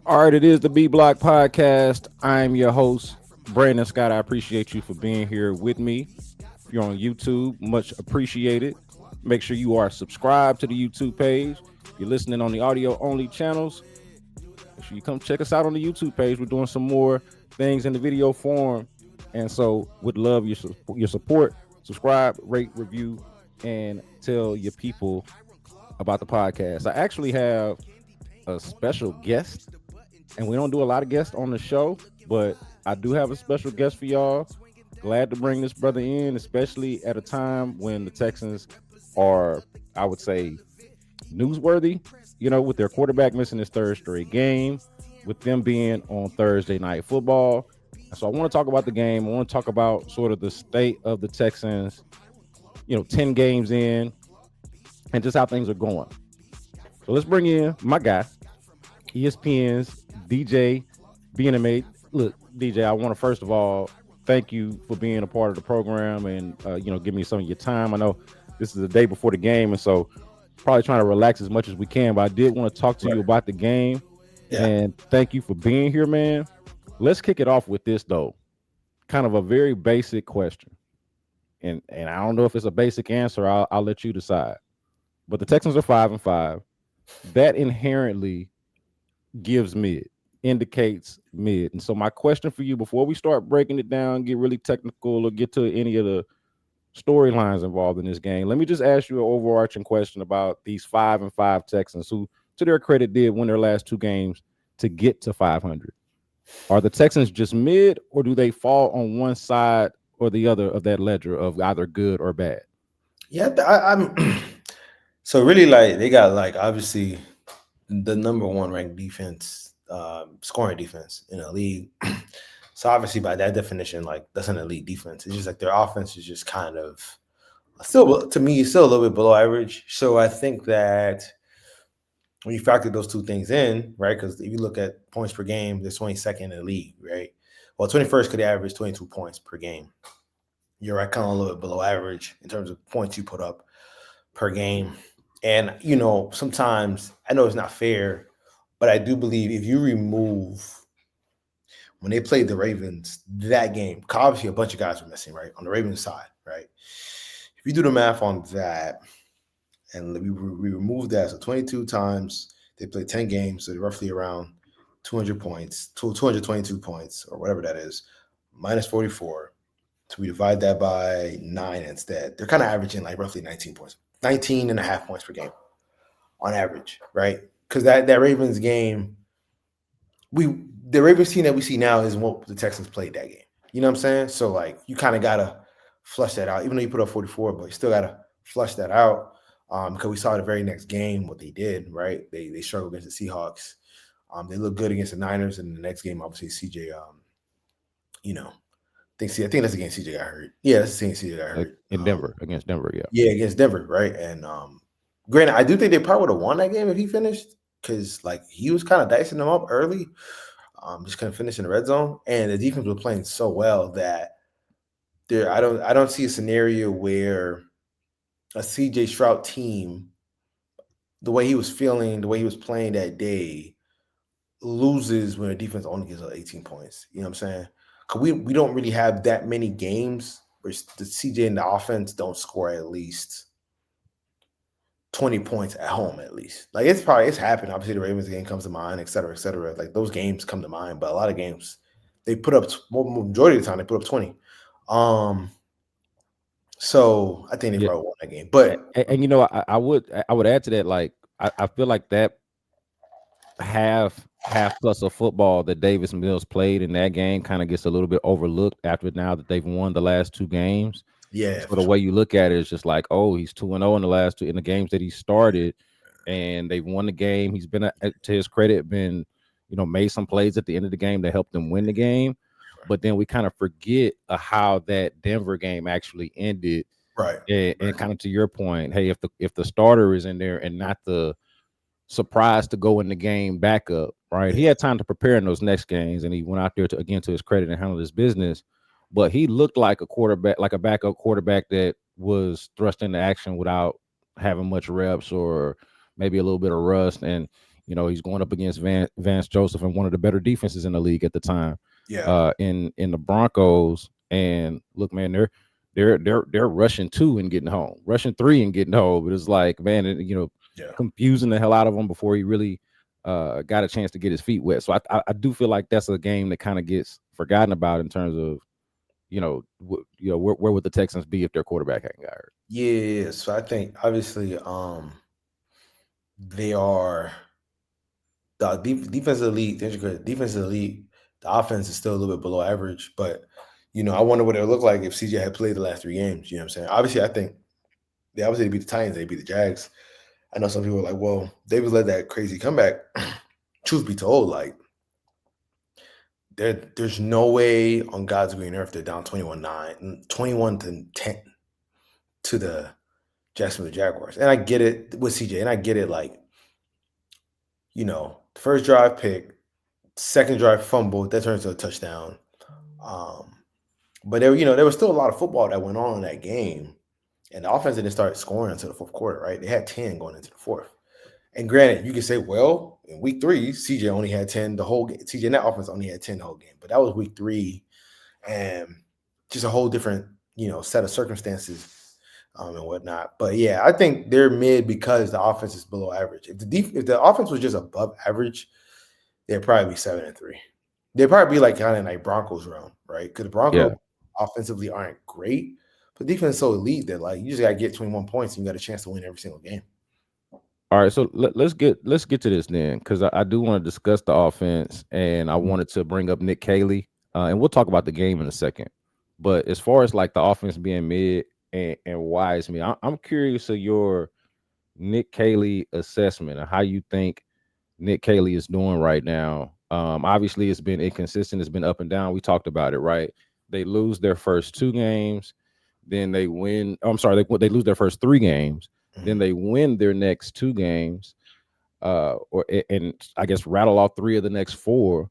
All right, it is the B Block Podcast. I'm your host, Brandon Scott. I appreciate you for being here with me. If you're on YouTube, much appreciated. Make sure you are subscribed to the YouTube page. If you're listening on the audio only channels, make sure you come check us out on the YouTube page. We're doing some more things in the video form. And so would love your support. Subscribe, rate, review, and tell your people about the podcast. I actually have a special guest, and we don't do a lot of guests on the show, but I do have a special guest for y'all. Glad to bring this brother in, especially at a time when the Texans are, I would say, newsworthy, with their quarterback missing his third straight game, with them being on Thursday Night Football. So I want to talk about the game. I want to talk about sort of the state of the Texans, 10 games in, and just how things are going. So let's bring in my guy, ESPN's DJ Bien-Aime. Look, DJ, I want to first of all thank you for being a part of the program and give me some of your time. I know this is the day before the game, and so probably trying to relax as much as we can. But I did want to talk to you about the game, and thank you for being here, man. Let's kick it off with this though, kind of a very basic question, and I don't know if it's a basic answer. I'll let you decide. But the Texans are 5-5. That inherently gives indicates mid. And so my question for you before we start breaking it down, get really technical or get to any of the storylines involved in this game, let me just ask you an overarching question about these 5-5 Texans who, to their credit, did win their last two games to get to 500. Are the Texans just mid, or do they fall on one side or the other of that ledger of either good or bad? Yeah, I'm so really they got obviously the number one ranked defense, scoring defense in the league. So obviously by that definition, that's an elite defense. It's just their offense is just kind of still, to me, still a little bit below average. So I think that when you factor those two things in, right? Because if you look at points per game, they're 22nd in the league, right? Well, 21st could average 22 points per game. You're right, kind of a little bit below average in terms of points you put up per game. And, sometimes I know it's not fair, but I do believe if you remove when they played the Ravens that game, obviously a bunch of guys were missing, right? On the Ravens side, right? If you do the math on that, and we remove that, so 22 times, they played 10 games, so they're roughly around 200 points, 222 points, or whatever that is, minus 44. So we divide that by 9 instead. They're kind of averaging roughly 19 points, 19 and a half points per game on average, right? Because that Ravens game, the Ravens team that we see now is what the Texans played that game. You know what I'm saying? So you kind of gotta flush that out, even though you put up 44, but you still gotta flush that out because we saw the very next game what they did. Right? They struggled against the Seahawks. They looked good against the Niners, and the next game, obviously, CJ. I think that's against CJ got hurt. Yeah, that's against CJ got hurt In Denver, against Denver, yeah. Yeah, against Denver, right? And granted, I do think they probably would have won that game if he finished because he was kind of dicing them up early. Just couldn't finish in the red zone, and the defense was playing so well that I don't see a scenario where a CJ Stroud team, the way he was feeling, the way he was playing that day, loses when the defense only gives up 18 points. You know what I'm saying? Because we don't really have that many games where the CJ and the offense don't score at least 20 points at home, at least. It's happened. Obviously, the Ravens game comes to mind, et cetera, et cetera. Those games come to mind, but a lot of games they put up majority of the time they put up 20. So I think they probably won that game. But I would add to that, I feel like that half plus of football that Davis Mills played in that game kind of gets a little bit overlooked after now that they've won the last two games. Yeah. So the way you look at it is just he's 2-0 in the last two in the games that he started, and they've won the game. He's been, to his credit, made some plays at the end of the game that helped them win the game. But then we kind of forget how that Denver game actually ended. Right. And kind of to your point, hey, if the starter is in there and not the surprise to go in the game backup, right? He had time to prepare in those next games, and he went out there to his credit and handled his business. But he looked like a quarterback, like a backup quarterback that was thrust into action without having much reps or maybe a little bit of rust. And He's going up against Vance Joseph and one of the better defenses in the league at the time, Yeah. in the Broncos. And look, man, they're rushing 2 and getting home, rushing 3 and getting home. But it's like, man, Yeah. confusing the hell out of him before he really got a chance to get his feet wet. So I do feel like that's a game that kind of gets forgotten about in terms of where would the Texans be if their quarterback hadn't got hurt? Yeah. So I think obviously they are the defensive elite, defensive elite. The offense is still a little bit below average, but I wonder what it would look like if CJ had played the last 3 games. You know what I'm saying? Obviously, I think they obviously beat the Titans, they beat the Jags. I know some people are like, well, Davis led that crazy comeback. Truth be told, like there's no way on God's green earth they're down 21-9, 21-10 to the Jacksonville Jaguars. And I get it with CJ, and I get it like, first drive pick, second drive fumble, that turns into a touchdown. Um, but there was still a lot of football that went on in that game. And the offense didn't start scoring until the fourth quarter, right? They had 10 going into the fourth. And granted, you can say, well, in week 3, CJ only had 10 the whole game. CJ and that offense only had 10 the whole game. But that was week 3 and just a whole different, set of circumstances and whatnot. But yeah, I think they're mid because the offense is below average. If the offense was just above average, they'd probably be 7-3. They'd probably be like kind of like Broncos realm, right? Because the Yeah. Broncos offensively aren't great, but defense is so elite that like you just gotta get 21 points and you got a chance to win every single game. All right, so let's get to this then, because I do want to discuss the offense, and I wanted to bring up Nick Caley, and we'll talk about the game in a second. But as far as like the offense being mid and why it's me, I'm curious of your Nick Caley assessment of how you think Nick Caley is doing right now. Obviously, it's been inconsistent. It's been up and down. We talked about it, right? They lose their first 2 games, then they win. I'm sorry, they lose their first 3 games, then Mhm. they win their next 2 games, and I guess rattle off 3 of the next 4.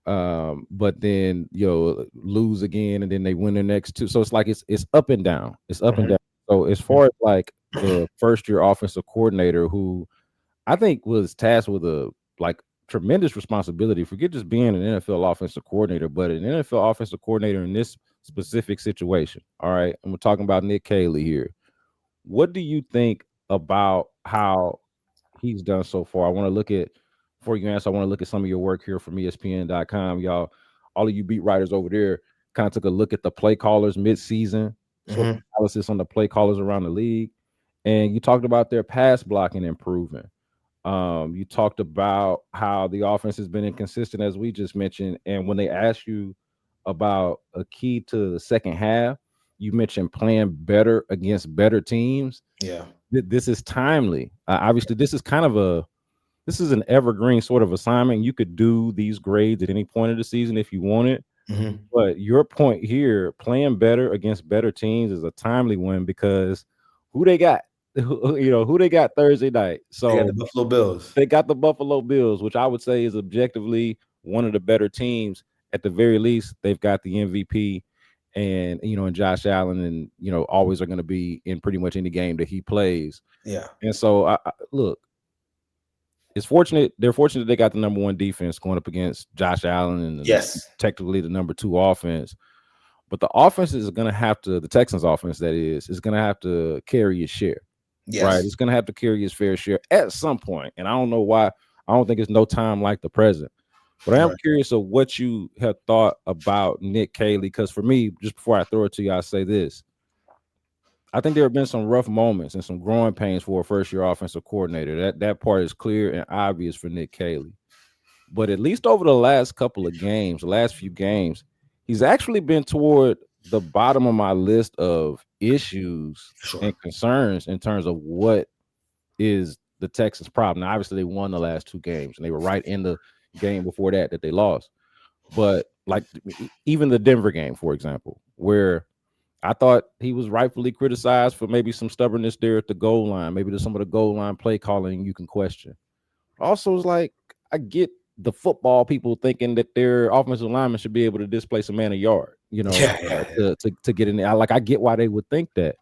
But then lose again, and then they win their next 2. So it's like it's up and down. It's up and Mhm. down. So as far as like the first year offensive coordinator who I think was tasked with a like tremendous responsibility. Forget just being an NFL offensive coordinator, but an NFL offensive coordinator in this specific situation. All right, and we're talking about Nick Caley here. What do you think about how he's done so far? I want to look at before you answer. I want to look at some of your work here from ESPN.com, y'all. All of you beat writers over there kind of took a look at the play callers mid-season, sort of Mhm. analysis on the play callers around the league, and you talked about their pass blocking improving. You talked about how the offense has been inconsistent, as we just mentioned. And when they asked you about a key to the second half, you mentioned playing better against better teams. Yeah. This is timely. Obviously, this is an evergreen sort of assignment. You could do these grades at any point of the season if you wanted. Mhm. But your point here, playing better against better teams, is a timely one because who they got, who they got Thursday night. They got the So Buffalo Bills. they got the Buffalo Bills, which I would say is objectively one of the better teams. At the very least, they've got the MVP and Josh Allen, and always are going to be in pretty much any game that he plays. Yeah. And so look, it's fortunate. They're fortunate they got the number 1 defense going up against Josh Allen and Yes. technically the number 2 offense. But the offense is going to have to, the Texans offense, that is going to have to carry its share. Right. Yes. It's going to have to carry its fair share at some point. And I don't know why. I don't think it's no time like the present. But I am Right. curious of what you have thought about Nick Caley. Because for me, just before I throw it to you, I'll say this. I think there have been some rough moments and some growing pains for a first-year offensive coordinator. That part is clear and obvious for Nick Caley. But at least over the last couple of games, the last few games, he's actually been toward the bottom of my list of issues Sure. and concerns in terms of what is the Texans' problem. Now, obviously, they won the last 2 games, and they were right in the game before that they lost. But like even the Denver game, for example, where I thought he was rightfully criticized for maybe some stubbornness there at the goal line. Maybe there's some of the goal line play calling you can question. Also, it's like I get the football people thinking that their offensive lineman should be able to displace a man a yard, Yeah. Yeah. Yeah. to get in there. I get why they would think that.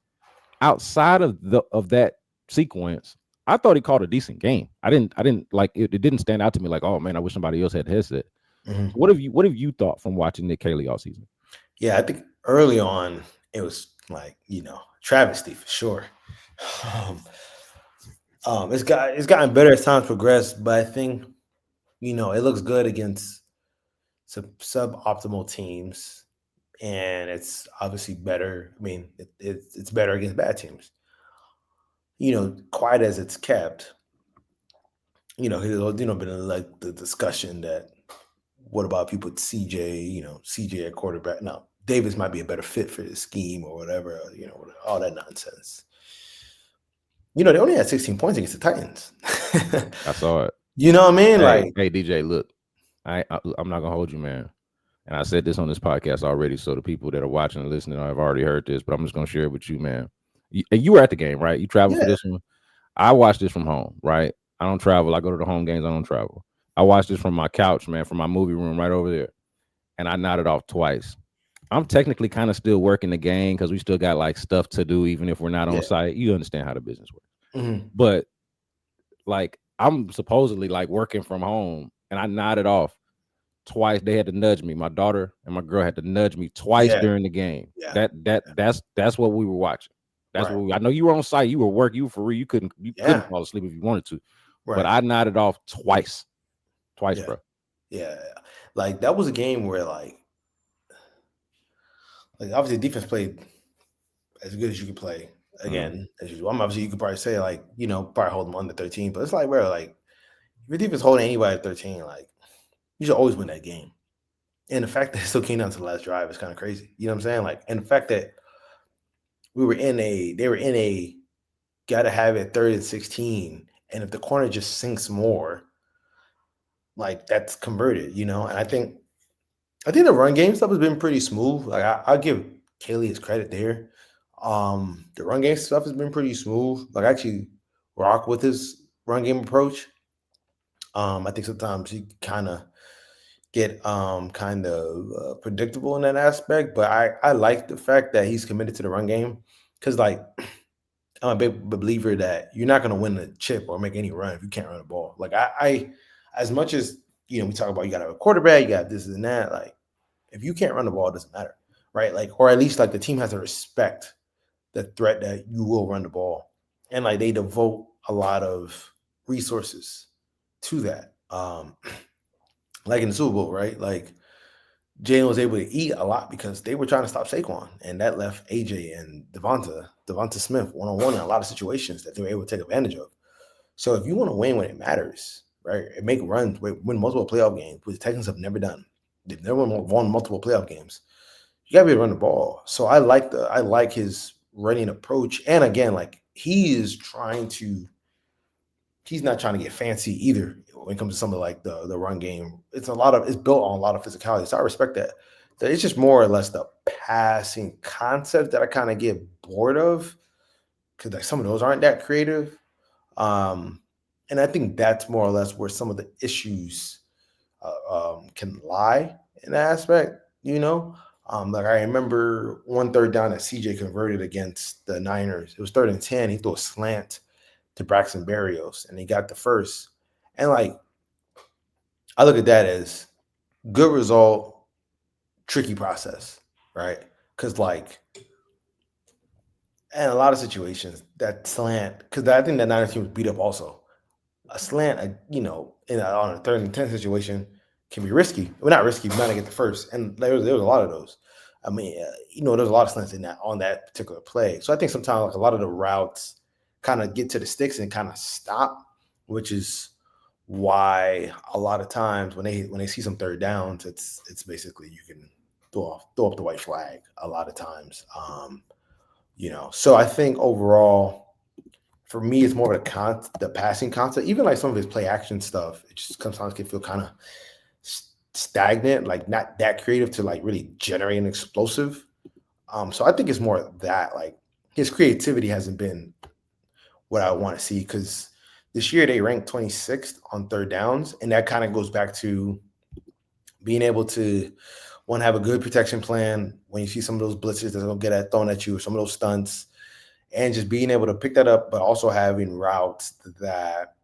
Outside of that sequence, I thought he called a decent game. I didn't like it. It didn't stand out to me like, oh man, I wish somebody else had the headset. So Mhm. what have you thought from watching Nick Caley all season? Yeah, I think early on it was like, travesty for sure. Um, it's gotten better as times progress, but I think it looks good against suboptimal teams, and it's obviously better. I mean, it's better against bad teams. Quiet as it's kept, there's been like the discussion that what about people with CJ, CJ at quarterback. No, Davis might be a better fit for his scheme or whatever, all that nonsense. They only had 16 points against the Titans. I saw it. You know what I mean? Hey, Like, hey, DJ, look, I'm not gonna hold you, man. And I said this on this podcast already, so the people that are watching and listening have already heard this, but I'm just gonna share it with you, man. And you were at the game, right? You traveled for yeah, this one. I watched this from home, right? I don't travel. I go to the home games. I don't travel. I watched this from my couch, man, from my movie room right over there, and I nodded off twice. I'm technically kind of still working the game because we still got like stuff to do, even if we're not on yeah. site. You understand how the business works. Mhm. But like I'm supposedly like working from home, and I nodded off twice. They had to nudge me. My daughter and my girl had to nudge me twice Yeah, during the game. yeah, That's what we were watching. That's right. what I know you were on site. You were working. You were for real. You couldn't Yeah, fall asleep if you wanted to. But right. I nodded off twice, Yeah, bro. yeah. Like that was a game where like obviously defense played as good as you could play Mm, again as usual. Obviously you could probably say like probably hold them under 13, but it's like bro, like if your defense holding anybody at 13, like you should always win that game. And the fact that it still came down to the last drive is kind of crazy. You know what I'm saying? Like, and the fact that they were in a gotta have it 3rd and 16, and if the corner just sinks more, like that's converted. And I think the run game stuff has been pretty smooth. Like I'll give Caley his credit there. The run game stuff has been pretty smooth. Like I actually rock with his run game approach. I think sometimes he kind of get kind of predictable in that aspect, but I like the fact that he's committed to the run game because like I'm a big believer that you're not going to win the chip or make any run if you can't run the ball. Like I as much as we talk about you got to have a quarterback, you got this and that. Like if you can't run the ball, it doesn't matter, right? Like or at least like the team has to respect the threat that you will run the ball, and like they devote a lot of resources to that. Like in the Super Bowl, right? Like Jalen was able to eat a lot because they were trying to stop Saquon, and that left AJ and Devonta Smith one on one in a lot of situations that they were able to take advantage of. So if you want to win when it matters, right, and make runs, win multiple playoff games, which the Texans have never done, they've never won multiple playoff games. You gotta be able to run the ball. So I like his running approach, and again, like he's not trying to get fancy either when it comes to some of like the run game. It's built on a lot of physicality. So I respect that. So it's just more or less the passing concept that I kind of get bored of because like some of those aren't that creative. Um, and I think that's more or less where some of the issues can lie in that aspect. Like I remember one third down that CJ converted against the Niners. It was 3rd and 10. He threw a slant to Braxton Berrios, and he got the first. And like I look at that as good result, tricky process, right? Because like in a lot of situations, that slant, because I think that Niners team was beat up also. A slant, on a 3rd and 10 situation can be risky. Well, not risky, but not to get the first. And there was a lot of those. I mean, there's a lot of slants in that on that particular play. So I think sometimes like a lot of the routes kind of get to the sticks and kind of stop, which is why a lot of times when they see some third downs, it's basically you can throw up the white flag a lot of times. So I think overall for me, it's more of the passing concept. Even like some of his play action stuff, it just sometimes can feel kind of stagnant, like not that creative to like really generate an explosive. So I think it's more of that. Like his creativity hasn't been what I want to see because this year they ranked 26th on third downs, and that kind of goes back to being able to have a good protection plan when you see some of those blitzes that don't get thrown at you, or some of those stunts, and just being able to pick that up, but also having routes that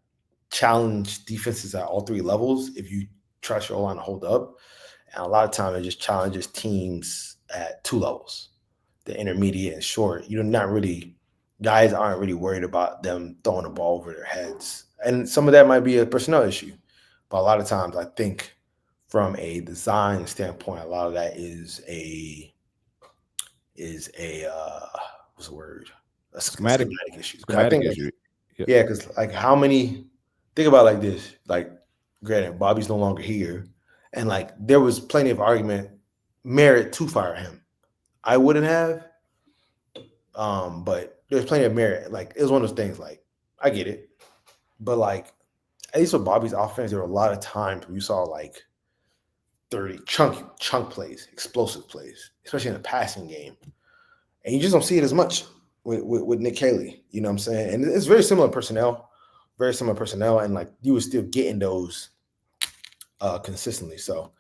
challenge defenses at all three levels. If you trust your line to hold up, and a lot of time it just challenges teams at two levels, the intermediate and short. You're not really guys aren't really worried about them throwing the ball over their heads, and some of that might be a personnel issue, but a lot of times I think from a design standpoint, a lot of that is a what's the word? A Schematic schematic issue. 'Cause I schematic think like issue. Yeah. yeah, because like how many think about it like this, like granted, Bobby's no longer here, and like there was plenty of argument merit to fire him. I wouldn't have, but there's plenty of merit. Like it was one of those things. Like I get it, but like at least with Bobby's offense, there were a lot of times where you saw like 30 chunk plays, explosive plays, especially in the passing game, and you just don't see it as much with Nick Caley. You know what I'm saying? And it's very similar personnel, and like you were still getting those consistently. So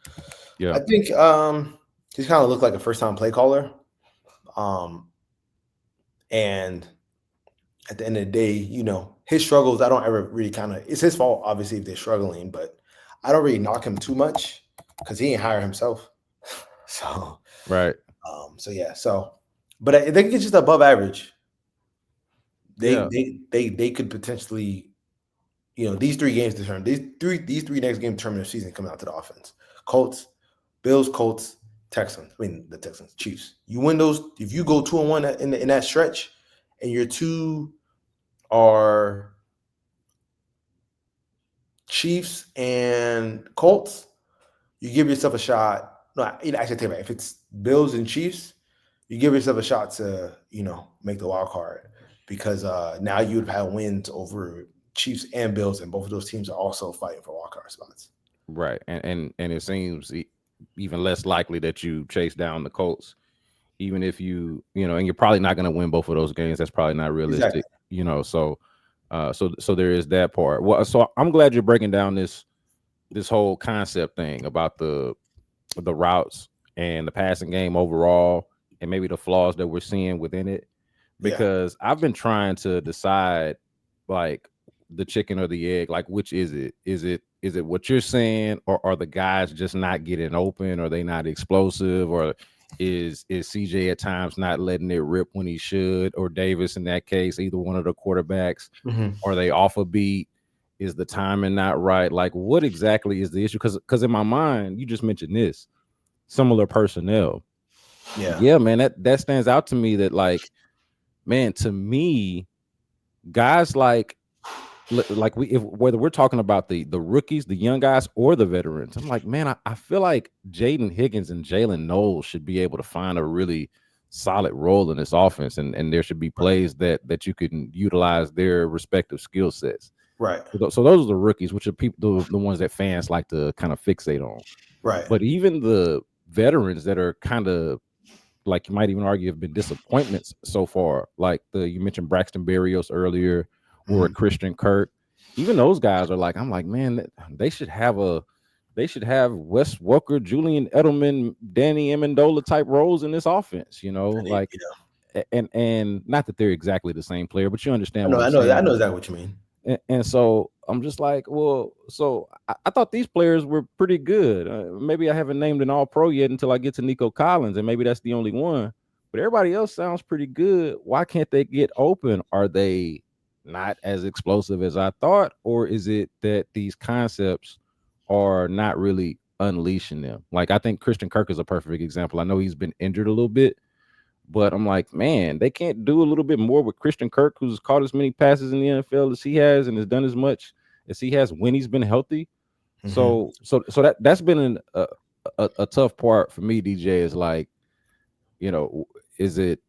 Yeah. I think he's kind of looked like a first time play caller. Um, and at the end of the day, his struggles, I don't ever really it's his fault, obviously, if they're struggling, but I don't really knock him too much because he ain't hire himself. So, Right. so yeah, but I think it's just above average. They Yeah. they could potentially, these three games determine these three next games determine the season coming out to the offense. Colts, Bills, Colts, Texans. I mean the Texans, Chiefs. You win those. If you go 2-1 in that stretch, and your two are Chiefs and Colts, you give yourself a shot. No, actually, take it back. If it's Bills and Chiefs, you give yourself a shot to make the wild card because now you'd have wins over Chiefs and Bills, and both of those teams are also fighting for wild card spots. Right. And it seems even less likely that you chase down the Colts, even if and you're probably not going to win both of those games. That's probably not Exactly. realistic. So there is that part. Well, so I'm glad you're breaking down this whole concept thing about the routes and the passing game overall, and maybe the flaws that we're seeing within it, Yeah. because I've been trying to decide, like, the chicken or the egg, like, which is it? Is it what you're saying, or are the guys just not getting open, or they not explosive, or is CJ at times not letting it rip when he should, or Davis in that case, either one of the quarterbacks? Hmm. Are they off a beat? Is the timing not right? Like, what exactly is the issue? Because in my mind, you just mentioned this similar personnel. Yeah. Yeah, man, that stands out to me. That, like, man, to me, guys like whether we're talking about the rookies, the young guys, or the veterans, I'm like, man, I feel like Jaden Higgins and Jalen Knowles should be able to find a really solid role in this offense, and there should be plays that you can utilize their respective skill sets. Right. So those are the rookies, which are people the ones that fans like to kind of fixate on. Right. But even the veterans that are kind of, like, you might even argue have been disappointments so far, like you mentioned Braxton Berrios earlier, or Hmm. Christian Kirk. Even those guys are like, I'm like, man, they should have Wes Welker, Julian Edelman, Danny Amendola type roles in this offense, like, and not that they're exactly the same player, but you I understand know. what I'm I know. I saying. know exactly what you mean. And so I'm just like, well, so I thought these players were pretty good. Maybe I haven't named an All Pro yet until I get to Nico Collins, and maybe that's the only one. But everybody else sounds pretty good. Why can't they get open? Are they not as explosive as I thought, or is it that these concepts are not really unleashing them? Like, I think Christian Kirk is a perfect example. I know he's been injured a little bit, but I'm like, man, they can't do a little bit more with Christian Kirk, who's caught as many passes in the NFL as he has, and has done as much as he has when he's been healthy. Hmm. So that's been a tough part for me, DJ. Is like, is it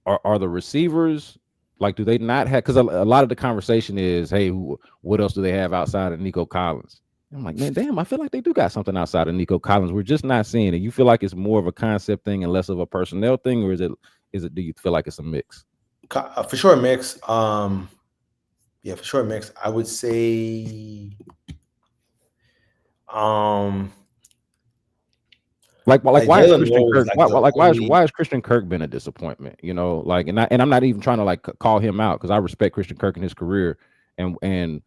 are the receivers, like, do they not have? Because a lot of the conversation is, hey, what else do they have outside of Nico Collins? I'm like, man, damn, I feel like they do got something outside of Nico Collins. We're just not seeing it. You feel like it's more of a concept thing and less of a personnel thing, or do you feel like it's a mix? For sure, mix. Yeah, for sure, mix. I would say, um, like Like why is Jalen Christian Rose, Kirk like the only. why is Christian Kirk been a disappointment? You know, like and I'm not even trying to like call him out because I respect Christian Kirk in his career and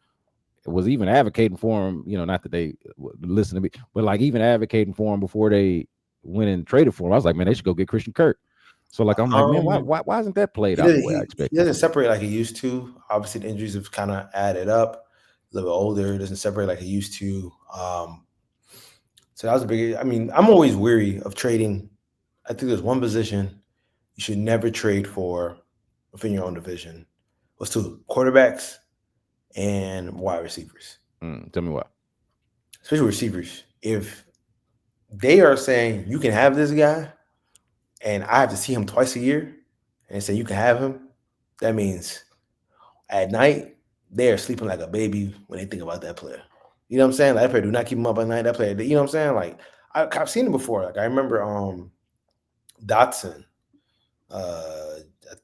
was even advocating for him. You know, not that they listen to me, but like even advocating for him before they went and traded for him. I was like, man, they should go get Christian Kirk. So like I'm like, man, Um, why isn't that played he out the doesn't way I he expected? doesn't separate like he used to. Obviously, the injuries have kind of added up. A little bit older, doesn't separate like he used to. So that was a big. I mean, I'm always weary of trading. I think there's one position you should never trade for within your own division. Was two quarterbacks and wide receivers, Tell me why. especially receivers. If they are saying you can have this guy, and I have to see him twice a year, and say you can have him, that means at night they are sleeping like a baby when they think about that player. You know what I'm saying? Like, that player do not keep him up at night. That player, you know what I'm saying? Like I've seen it before. Like I remember Dotson, uh,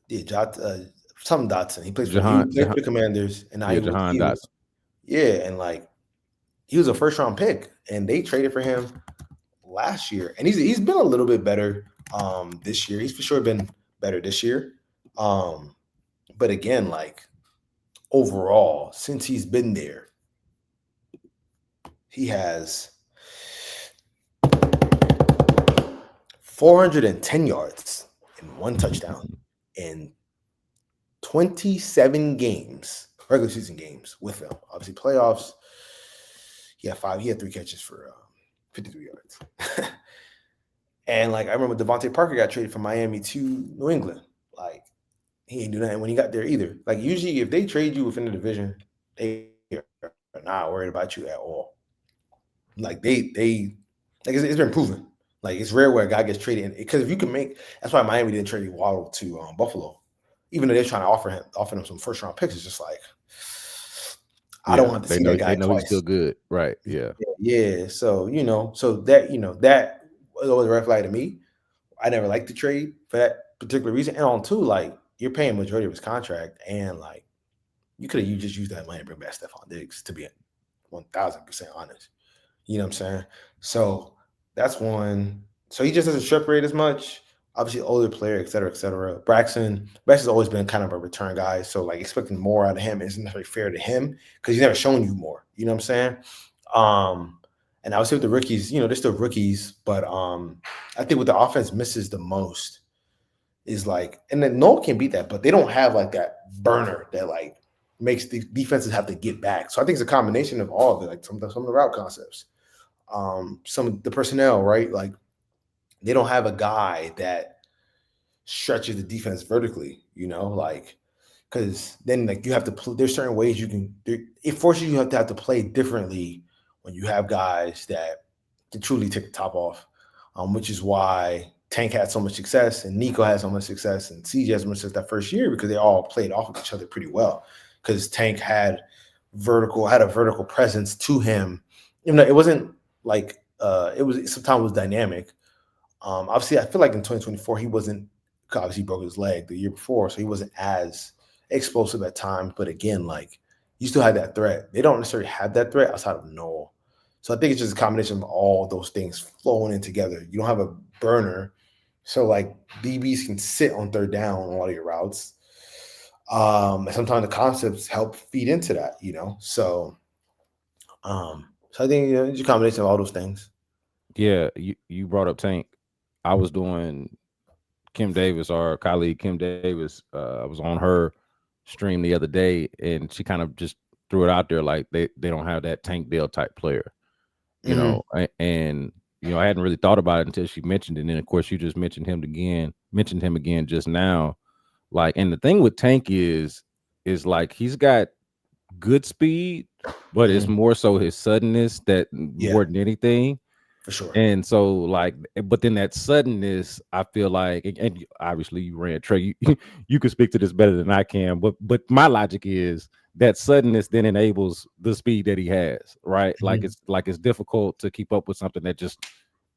yeah, something Dotson. Jahan, He played for Jahan the Commanders, and now yeah, Jahan he was Dotson. yeah, and like he was a first round pick, and they traded for him last year, and he's been a little bit better this year. He's for sure been better this year. Um, but again, like overall, since he's been there, he has 410 yards and one touchdown in 27 games, regular season games with them. Obviously, playoffs, he had three catches for 53 yards. And like I remember Devontae Parker got traded from Miami to New England. Like he ain't do nothing when he got there either. Like usually if they trade you within the division, they are not worried about you at all. Like it's been proven. Like it's rare where a guy gets traded because if you can make that's why Miami didn't trade Waddle to Buffalo, even though they're trying to offer him some first round picks. It's just like I don't Yeah, want to see that they guy know he's twice. still good. Right. Yeah. Yeah, so that was always a red flag to me. I never liked the trade for that particular reason. And on two, like you're paying majority of his contract, and like you just used that money to bring back Stephon Diggs to be 1,000% honest. You know what I'm saying? So that's one. So he just doesn't separate as much. Obviously, older player, et cetera, et cetera. Braxton's always been kind of a return guy. So like expecting more out of him isn't necessarily fair to him because he's never shown you more. You know what I'm saying? Um, and I would say with the rookies, they're still rookies, but I think what the offense misses the most is like, and then Noel can beat that, but they don't have like that burner that like makes the defenses have to get back. So I think it's a combination of all of it, like some of the route concepts, some of the personnel, right? Like they don't have a guy that stretches the defense vertically, like because then like you have to there's certain ways it forces you have to play differently when you have guys that can truly take the top off, which is why Tank had so much success and Nico had so much success and CJ has so much success that first year because they all played off of each other pretty well because Tank had a vertical presence to him, even though it wasn't like it was sometimes it was dynamic. Obviously, I feel like in 2024 he wasn't. Obviously, he broke his leg the year before, so he wasn't as explosive at times. But again, like you still had that threat. They don't necessarily have that threat outside of Noel. So I think it's just a combination of all those things flowing in together. You don't have a burner, so like DBs can sit on third down on all your routes. And sometimes the concepts help feed into that. So I think it's a combination of all those things. Yeah, you brought up Tank. I was doing Kim Davis, our colleague Kim Davis. I was on her stream the other day, and she kind of just threw it out there like they don't have that Tank Dell type player, Mm-hmm. and I hadn't really thought about it until she mentioned it. And then of course you just mentioned him again just now. Like, and the thing with Tank is like he's got good speed, but it's Mm-hmm. more so his suddenness that Yeah, more than anything. for sure. And so, like, but then that suddenness, I feel like, and obviously you ran Trey, you can speak to this better than I can. But my logic is that suddenness then enables the speed that he has, right? Like Mhm. it's difficult to keep up with something that just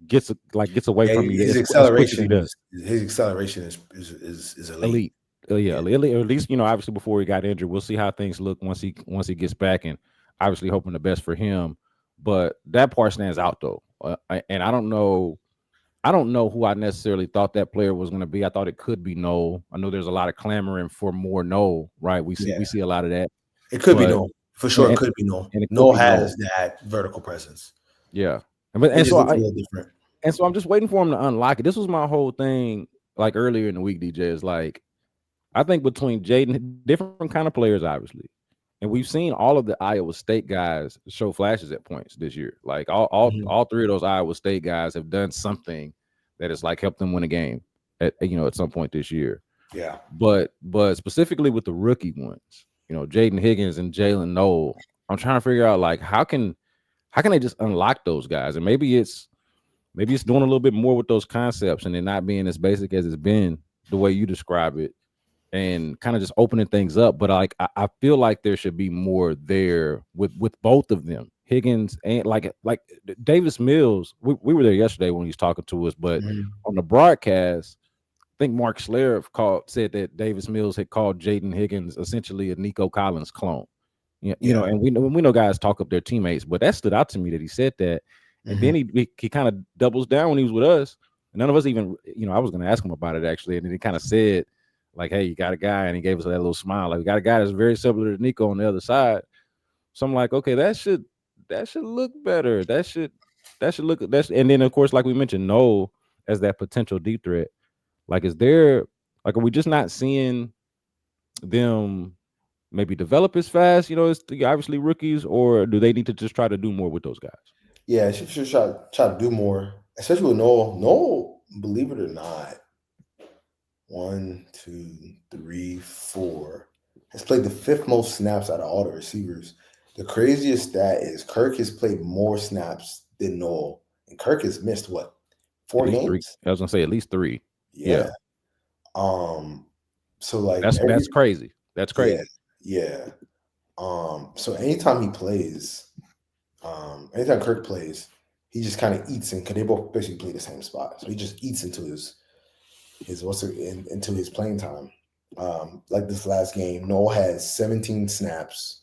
gets away Yeah, from you as quick as he does. his acceleration is elite. Elite. Yeah, Yeah. at least obviously before he got injured, we'll see how things look once he gets back, and obviously hoping the best for him. But that part stands out though, and I don't know. I don't know who I necessarily thought that player was going to be. I thought it could be Noel. I know there's a lot of clamoring for more Noel, right? Yeah, We see a lot of that, it could be but no for and sure. It and, could be no. and it could No be has Noel. that vertical presence. Yeah, but It just looks a little different. and so I'm just waiting for him to unlock it. This was my whole thing, like earlier in the week. DJ is like, I think between Jaden, different kind of players, obviously, and we've seen all of the Iowa State guys show flashes at points this year. Like Mhm. all three of those Iowa State guys have done something that has like helped them win a game at some point this year. Yeah, But specifically with the rookie ones, Jaden Higgins and Jalen Noel, I'm trying to figure out like how can they just unlock those guys? And maybe it's doing a little bit more with those concepts and it not being as basic as it's been the way you describe it and kind of just opening things up. But like I feel like there should be more there with both of them, Higgins and like Davis Mills. We were there yesterday when he was talking to us, but Mhm. on the broadcast, I think Mark Schlereth said that Davis Mills had called Jaden Higgins essentially a Nico Collins clone. Yeah, Yeah. and we know guys talk up their teammates, but that stood out to me that he said that. And then Mhm. he kind of doubles down when he was with us. And none of us even, I was going to ask him about it actually, and then he kind of said, like, "Hey, you got a guy," and he gave us that little smile, like, "We got a guy that's very similar to Nico on the other side." So I'm like, okay, that should look better. That should look that's and then of course, like we mentioned, Noel as that potential deep threat. Like, is there like are we just not seeing them maybe develop as fast, as the obviously rookies, or do they need to just try to do more with those guys? Yeah, she should try to do more, especially with Noel. Noel, believe it or not, one, two, three, four, has played the fifth most snaps out of all the receivers. The craziest stat is Kirk has played more snaps than Noel, and Kirk has missed what, At four least three. games? I was gonna say at least three. Yeah. Yeah. So like That's crazy. That's yeah, crazy. yeah. So anytime he plays, anytime Kirk plays, he just kind of eats in because they both basically play the same spot. So he just eats into into his playing time. Like this last game, Noel had 17 snaps.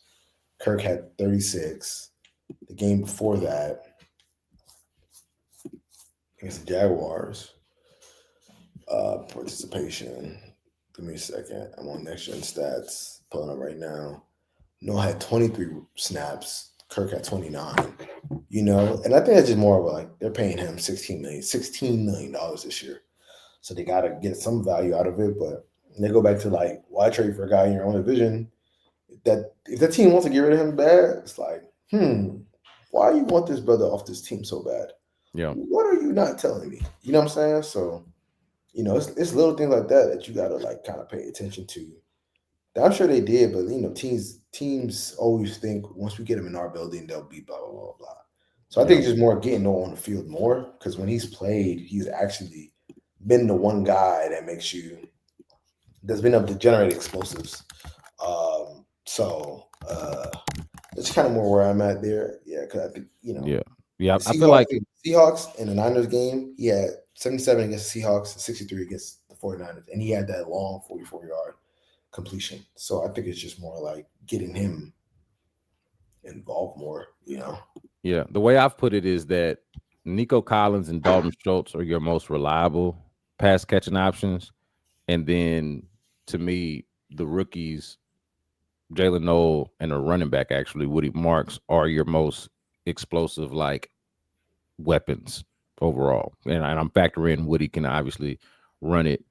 Kirk had 36. The game before that against the Jaguars, participation. Give me a second. I'm on next gen stats. Pulling up right now. Noel had 23 snaps. Kirk had 29. And I think that's just more of like they're paying him $16 million this year. So they gotta get some value out of it. But they go back to like, why trade for a guy in your own division? That if the team wants to get rid of him bad, it's like, why you want this brother off this team so bad? Yeah. What are you not telling me? You know what I'm saying? So, it's little things like that that you gotta like kind of pay attention to. I'm sure they did, but teams always think once we get them in our building, they'll be blah blah blah blah. So I think Yeah. it's just more getting Noah on the field more because when he's played, he's actually been the one guy that's been able to generate explosives. So that's kind of more where I'm at there. Yeah, because I think Yeah. Yeah. the I feel like Seahawks in the Niners game, he had 77 against the Seahawks, 63 against the 49ers, and he had that long 44-yard completion. So I think it's just more like getting him involved more. yeah, the way I've put it is that Nico Collins and Dalton Schultz are your most reliable pass catching options. And then to me, the rookies, Jalen Noel and a running back, actually, Woody Marks, are your most explosive like weapons overall. And I'm factoring Woody can obviously run it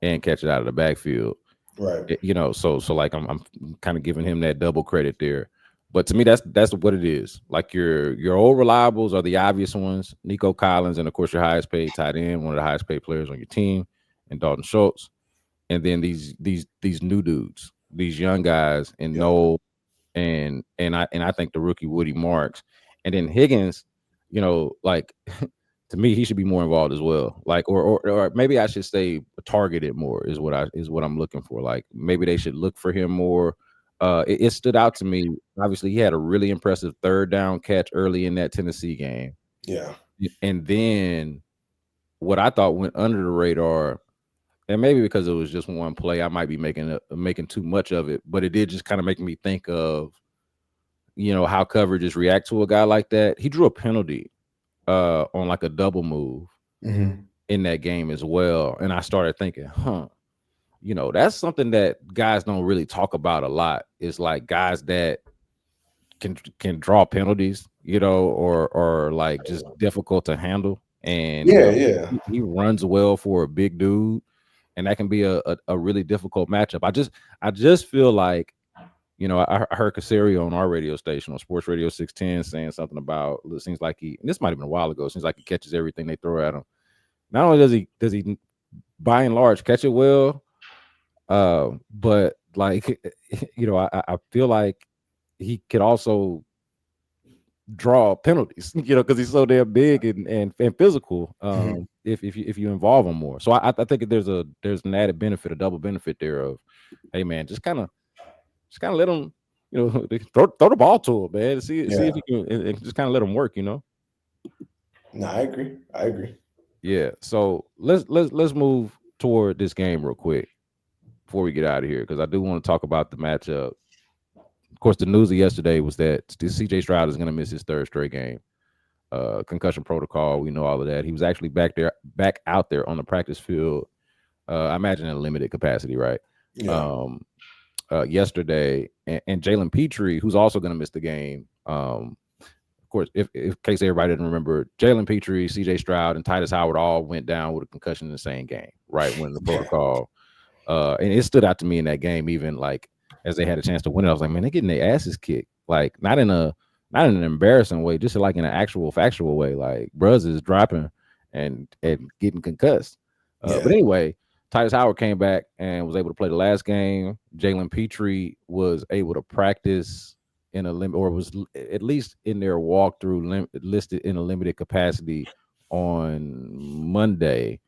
and catch it out of the backfield. Right. So like I'm kind of giving him that double credit there. But to me, that's what it is. Like your old reliables are the obvious ones, Nico Collins, and of course your highest paid tight end, one of the highest paid players on your team, and Dalton Schultz. And then these new dudes, these young guys, and Yeah. Noel and I think the rookie Woody Marks, and then Higgins, like to me, he should be more involved as well. Like, or maybe I should say targeted more is what I'm looking for. Like, maybe they should look for him more. It stood out to me. Obviously, he had a really impressive third down catch early in that Tennessee game, Yeah. and then what I thought went under the radar. And maybe because it was just one play, I might be making too much of it. But it did just kind of make me think of how coverages react to a guy like that. He drew a penalty on like a double move. Mm-hmm. in that game as well. And I started thinking, that's something that guys don't really talk about a lot. Is like guys that can draw penalties, or like just difficult to handle. And Yeah, yeah. he runs well for a big dude, and that can be a really difficult matchup. I just feel like I heard Casario on our radio station on Sports Radio 610 saying something about it seems like and this might have been a while ago. It seems like he catches everything they throw at him. Not only does he by and large catch it well, but like I feel like he could also draw penalties, because he's so damn big and physical. Mhm. If you involve him more, so I think there's an added benefit, a double benefit there of, hey man, just kind of let him, throw the ball to him, man. See if Yeah. he can, and just kind of let him work. No, I agree. I agree. Yeah. So let's move toward this game real quick before we get out of here, because I do want to talk about the matchup. Of course, the news of yesterday was that C.J. Stroud is going to miss his third straight game. Concussion protocol, we know all of that. He was actually back out there on the practice field. I imagine in a limited capacity, right? Yeah. Um, Yesterday, and Jalen Petrie, who's also going to miss the game. Of course, if in case everybody didn't remember, Jalen Petrie, C.J. Stroud, and Titus Howard all went down with a concussion in the same game, right? When the Yeah. protocol, and it stood out to me in that game, even like as they had a chance to win it. I was like, man, they're getting their asses kicked, like not in an embarrassing way, just like in an actual factual way. Like Bruz is dropping and getting concussed. But Yeah. anyway, Titus Howard came back and was able to play the last game. Jalen Petrie was able to practice in a limit, or was at least in their walkthrough listed in a limited capacity on Monday,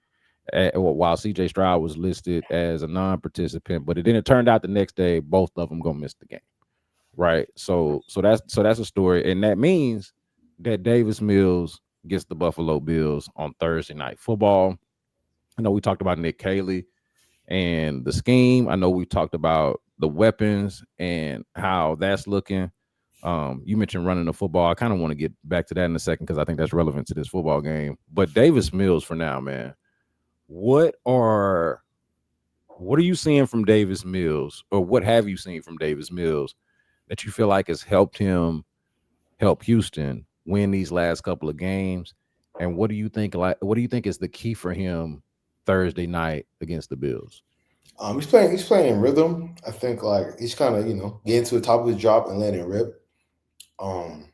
while CJ Stroud was listed as a non-participant. But then it turned out the next day both of them gonna miss the game. Right. So that's a story. And that means that Davis Mills gets the Buffalo Bills on Thursday night football. I know we talked about Nick Caley and the scheme. I know we talked about the weapons and how that's looking. You mentioned running the football. I kind of want to get back to that in a second because I think that's relevant to this football game. But Davis Mills for now, man. What are what are you seeing from Davis Mills, or what have you seen from Davis Mills that you feel like has helped him help Houston win these last couple of games? And what do you think is the key for him Thursday night against the Bills? He's playing in rhythm. I think like he's kind of getting to the top of his drop and letting it rip. Um,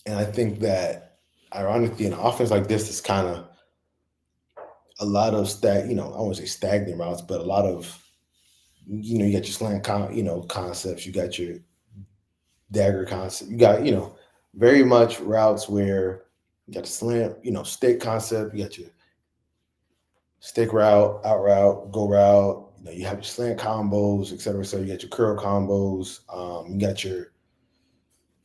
and I think that ironically, an offense like this is kind of a lot of I won't say stagnant routes, but a lot of you got your concepts, you got your dagger concept, you got very much routes where you got the slant, stick concept, you got your stick route, out route, go route. You have your slant combos, et cetera. So you got your curl combos. You got your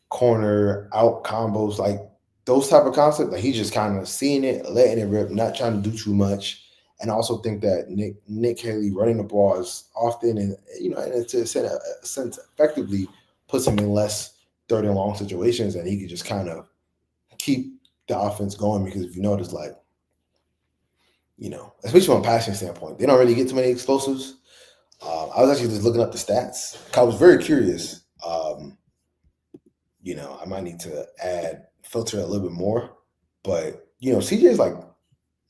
corner out combos, like those type of concepts. Like he's just kind of seeing it, letting it rip, not trying to do too much. And I also think that Nick Caley running the ball as often and and to a sense effectively puts him in less third and long situations, and he can just kind of keep the offense going. Because if you notice, like especially from a passing standpoint, they don't really get too many explosives. I was actually just looking up the stats. I was very curious. I might need to filter a little bit more. But CJ is like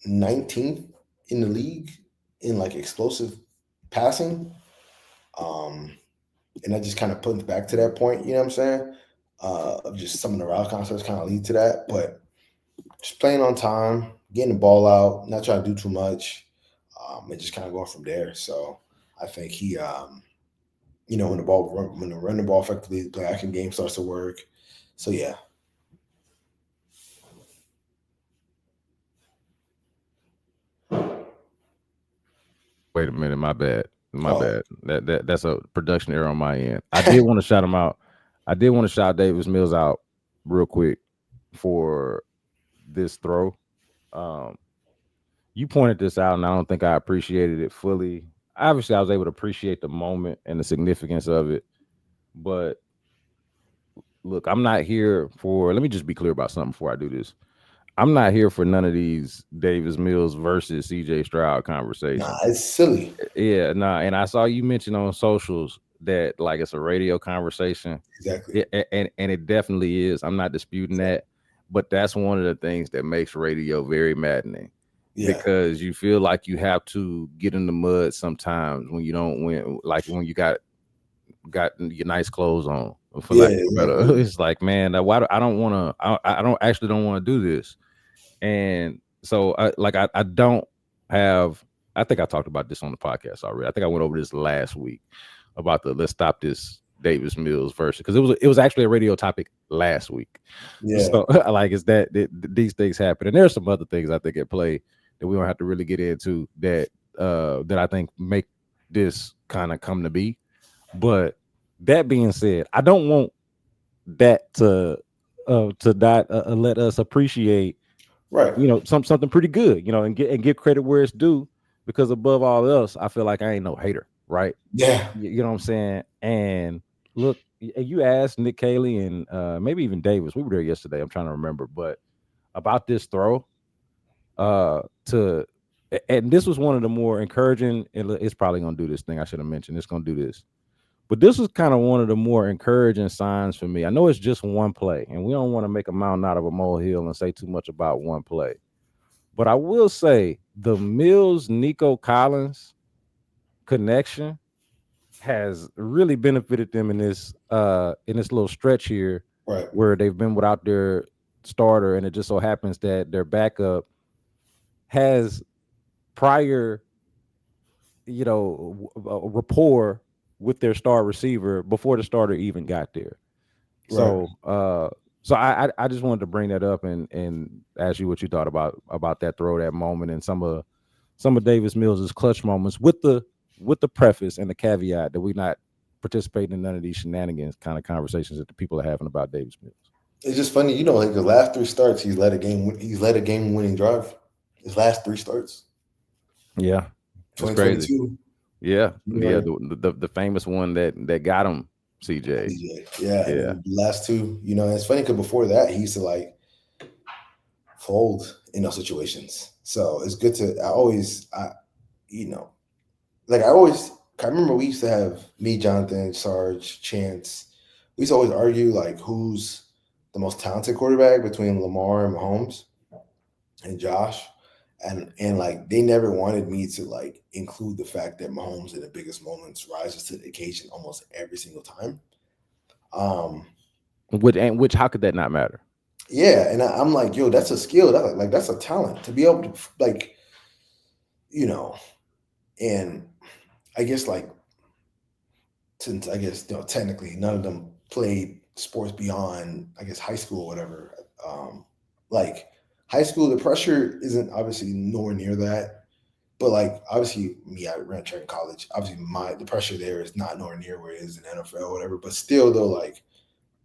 19th in the league in like explosive passing. Um, and that just kind of puts back to that point, you know what I'm saying? Of just some of the route concepts kind of lead to that. But just playing on time, getting the ball out, not trying to do too much, and just kind of going from there. So I think he, when the run the ball effectively, the play action game starts to work. So yeah. Wait a minute, my bad. My Oh, bad. That's a production error on my end. I did want to shout him out. I did want to shout Davis Mills out real quick for this throw. Um, you pointed this out, and I don't think I appreciated it fully. Obviously, I was able to appreciate the moment and the significance of it. But look, I'm not here for. Let me just be clear about something before I do this. I'm not here for none of these Davis Mills versus CJ Stroud Nah, conversations. it's silly. Yeah, nah. And I saw you mention on socials that like it's a radio conversation. Exactly. Yeah, and it definitely is. I'm not disputing Exactly. that, but that's one of the things that makes radio very maddening Yeah. because you feel like you have to get in the mud sometimes when you don't win, like when you got your nice clothes on, for Yeah. lack of a better. Exactly. It's like, man, I don't want to. I don't actually don't want to do this. And so I don't have. I think I talked about this on the podcast already. I think I went over this last week about the let's stop this Davis Mills version because it was actually a radio topic last week. Yeah. So like it's these things happen, and there's some other things I think at play that we don't have to really get into that I think make this kind of come to be. But that being said, I don't want that to not let us appreciate Right. something pretty good, and give credit where it's due, because above all else, I feel like I ain't no hater, right? Yeah. You know what I'm saying? And look, you asked Nick Caley and maybe even Davis. We were there yesterday. I'm trying to remember, but about this throw, to and this was one of the more encouraging. And it's probably gonna do this thing. I should have mentioned it's gonna do this. But this was kind of one of the more encouraging signs for me. I know it's just one play, and we don't want to make a mountain out of a molehill and say too much about one play. But I will say the Mills Nico Collins connection has really benefited them in this little stretch here Right. where they've been without their starter, and it just so happens that their backup has prior, rapport with their star receiver before the starter even got there. Right. So I just wanted to bring that up and ask you what you thought about that throw, that moment, and some of Davis Mills's clutch moments, with the preface and the caveat that we're not participating in none of these shenanigans kind of conversations that the people are having about Davis Mills. It's just funny, like the last three starts, he's led a game. He's led a game-winning drive. His last three starts, Yeah, it's crazy. 2022. Yeah, yeah, January, the famous one that got him, CJ. DJ. Yeah, and Yeah, then the last two, and it's funny because before that, he used to like fold in those situations. So it's good to. You know, like I remember we used to have me, Jonathan, Sarge, Chance. We used to always argue like who's the most talented quarterback between Lamar and Mahomes and Josh. And like they never wanted me to like include the fact that Mahomes in the biggest moments rises to the occasion almost every single time. Um, which how could that not matter? yeah, and I'm like, yo, that's a skill. That's a talent to be able to like, you know, and I guess like since I guess technically none of them played sports beyond I guess high school or whatever. Like high school, the pressure isn't obviously nowhere near that. But like obviously me, I ran track in college. Obviously the pressure there is not nowhere near where it is in NFL or whatever. But still though, like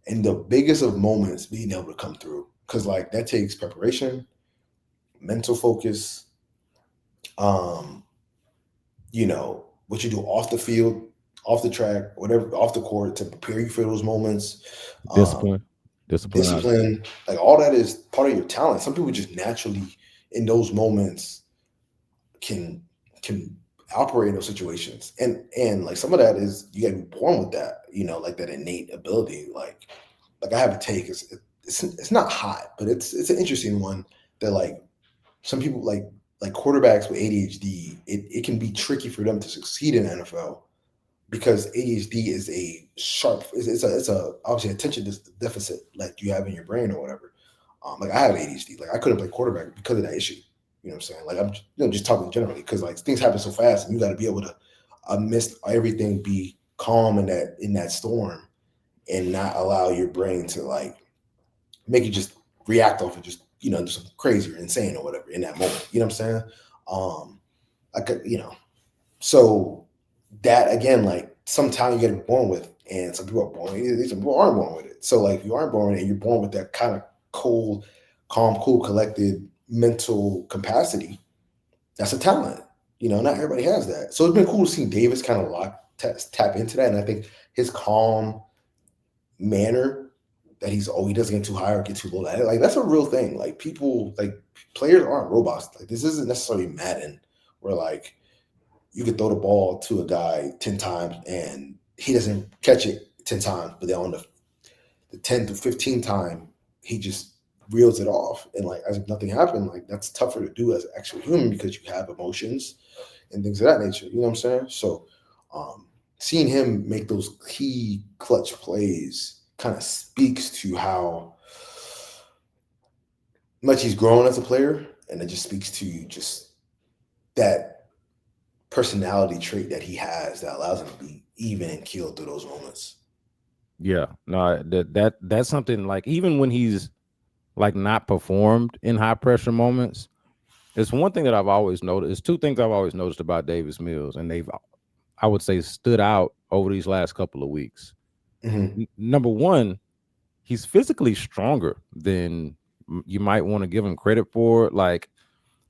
in the biggest of moments, being able to come through. Cause like that takes preparation, mental focus, um, what you do off the field, off the track, whatever, off the court to prepare you for those moments. Um, Discipline, discipline. Discipline, like all that is part of your talent. Some people just naturally in those moments can can operate in those situations, and like some of that is you got to be born with that, like that innate ability. Like I have a take. It's not hot, but it's an interesting one that like some people like quarterbacks with ADHD. It can be tricky for them to succeed in the NFL because ADHD is a sharp. It's a obviously attention deficit like you have in your brain or whatever. Like I have ADHD. Like I couldn't play quarterback because of that issue. You know what I'm saying? Like I'm just talking generally because like things happen so fast and you got to be able to amidst everything be calm in that storm and not allow your brain to like make you just react off and just do something crazy or insane or whatever in that moment. You know what I'm saying? I could so that again, like sometimes you get born with, and some people are born. Some people aren't born with it. So like if you aren't born with it, and you're born with that kind of cold, calm, cool, collected mental capacity. That's a talent. Not everybody has that. So it's been cool to see Davis kind of tap into that, and I think his calm manner that he doesn't get too high or get too low. Like that's a real thing. Like people, like players aren't robots. Like this isn't necessarily Madden, where like you could throw the ball to a guy 10 times and he doesn't catch it 10 times, but then on the 10 to 15 time, he just reels it off and like as if nothing happened. Like that's tougher to do as an actual human because you have emotions and things of that nature. You know what I'm saying? So um, seeing him make those key clutch plays kind of speaks to how much he's grown as a player, and it just speaks to just that personality trait that he has that allows him to be even and killed through those moments. Yeah, no, that's something like even when he's like not performed in high pressure moments, it's one thing that I've always noticed. It's two things I've always noticed about Davis Mills, and they've I would say stood out over these last couple of weeks. Mm-hmm. Number one, he's physically stronger than you might want to give him credit for. Like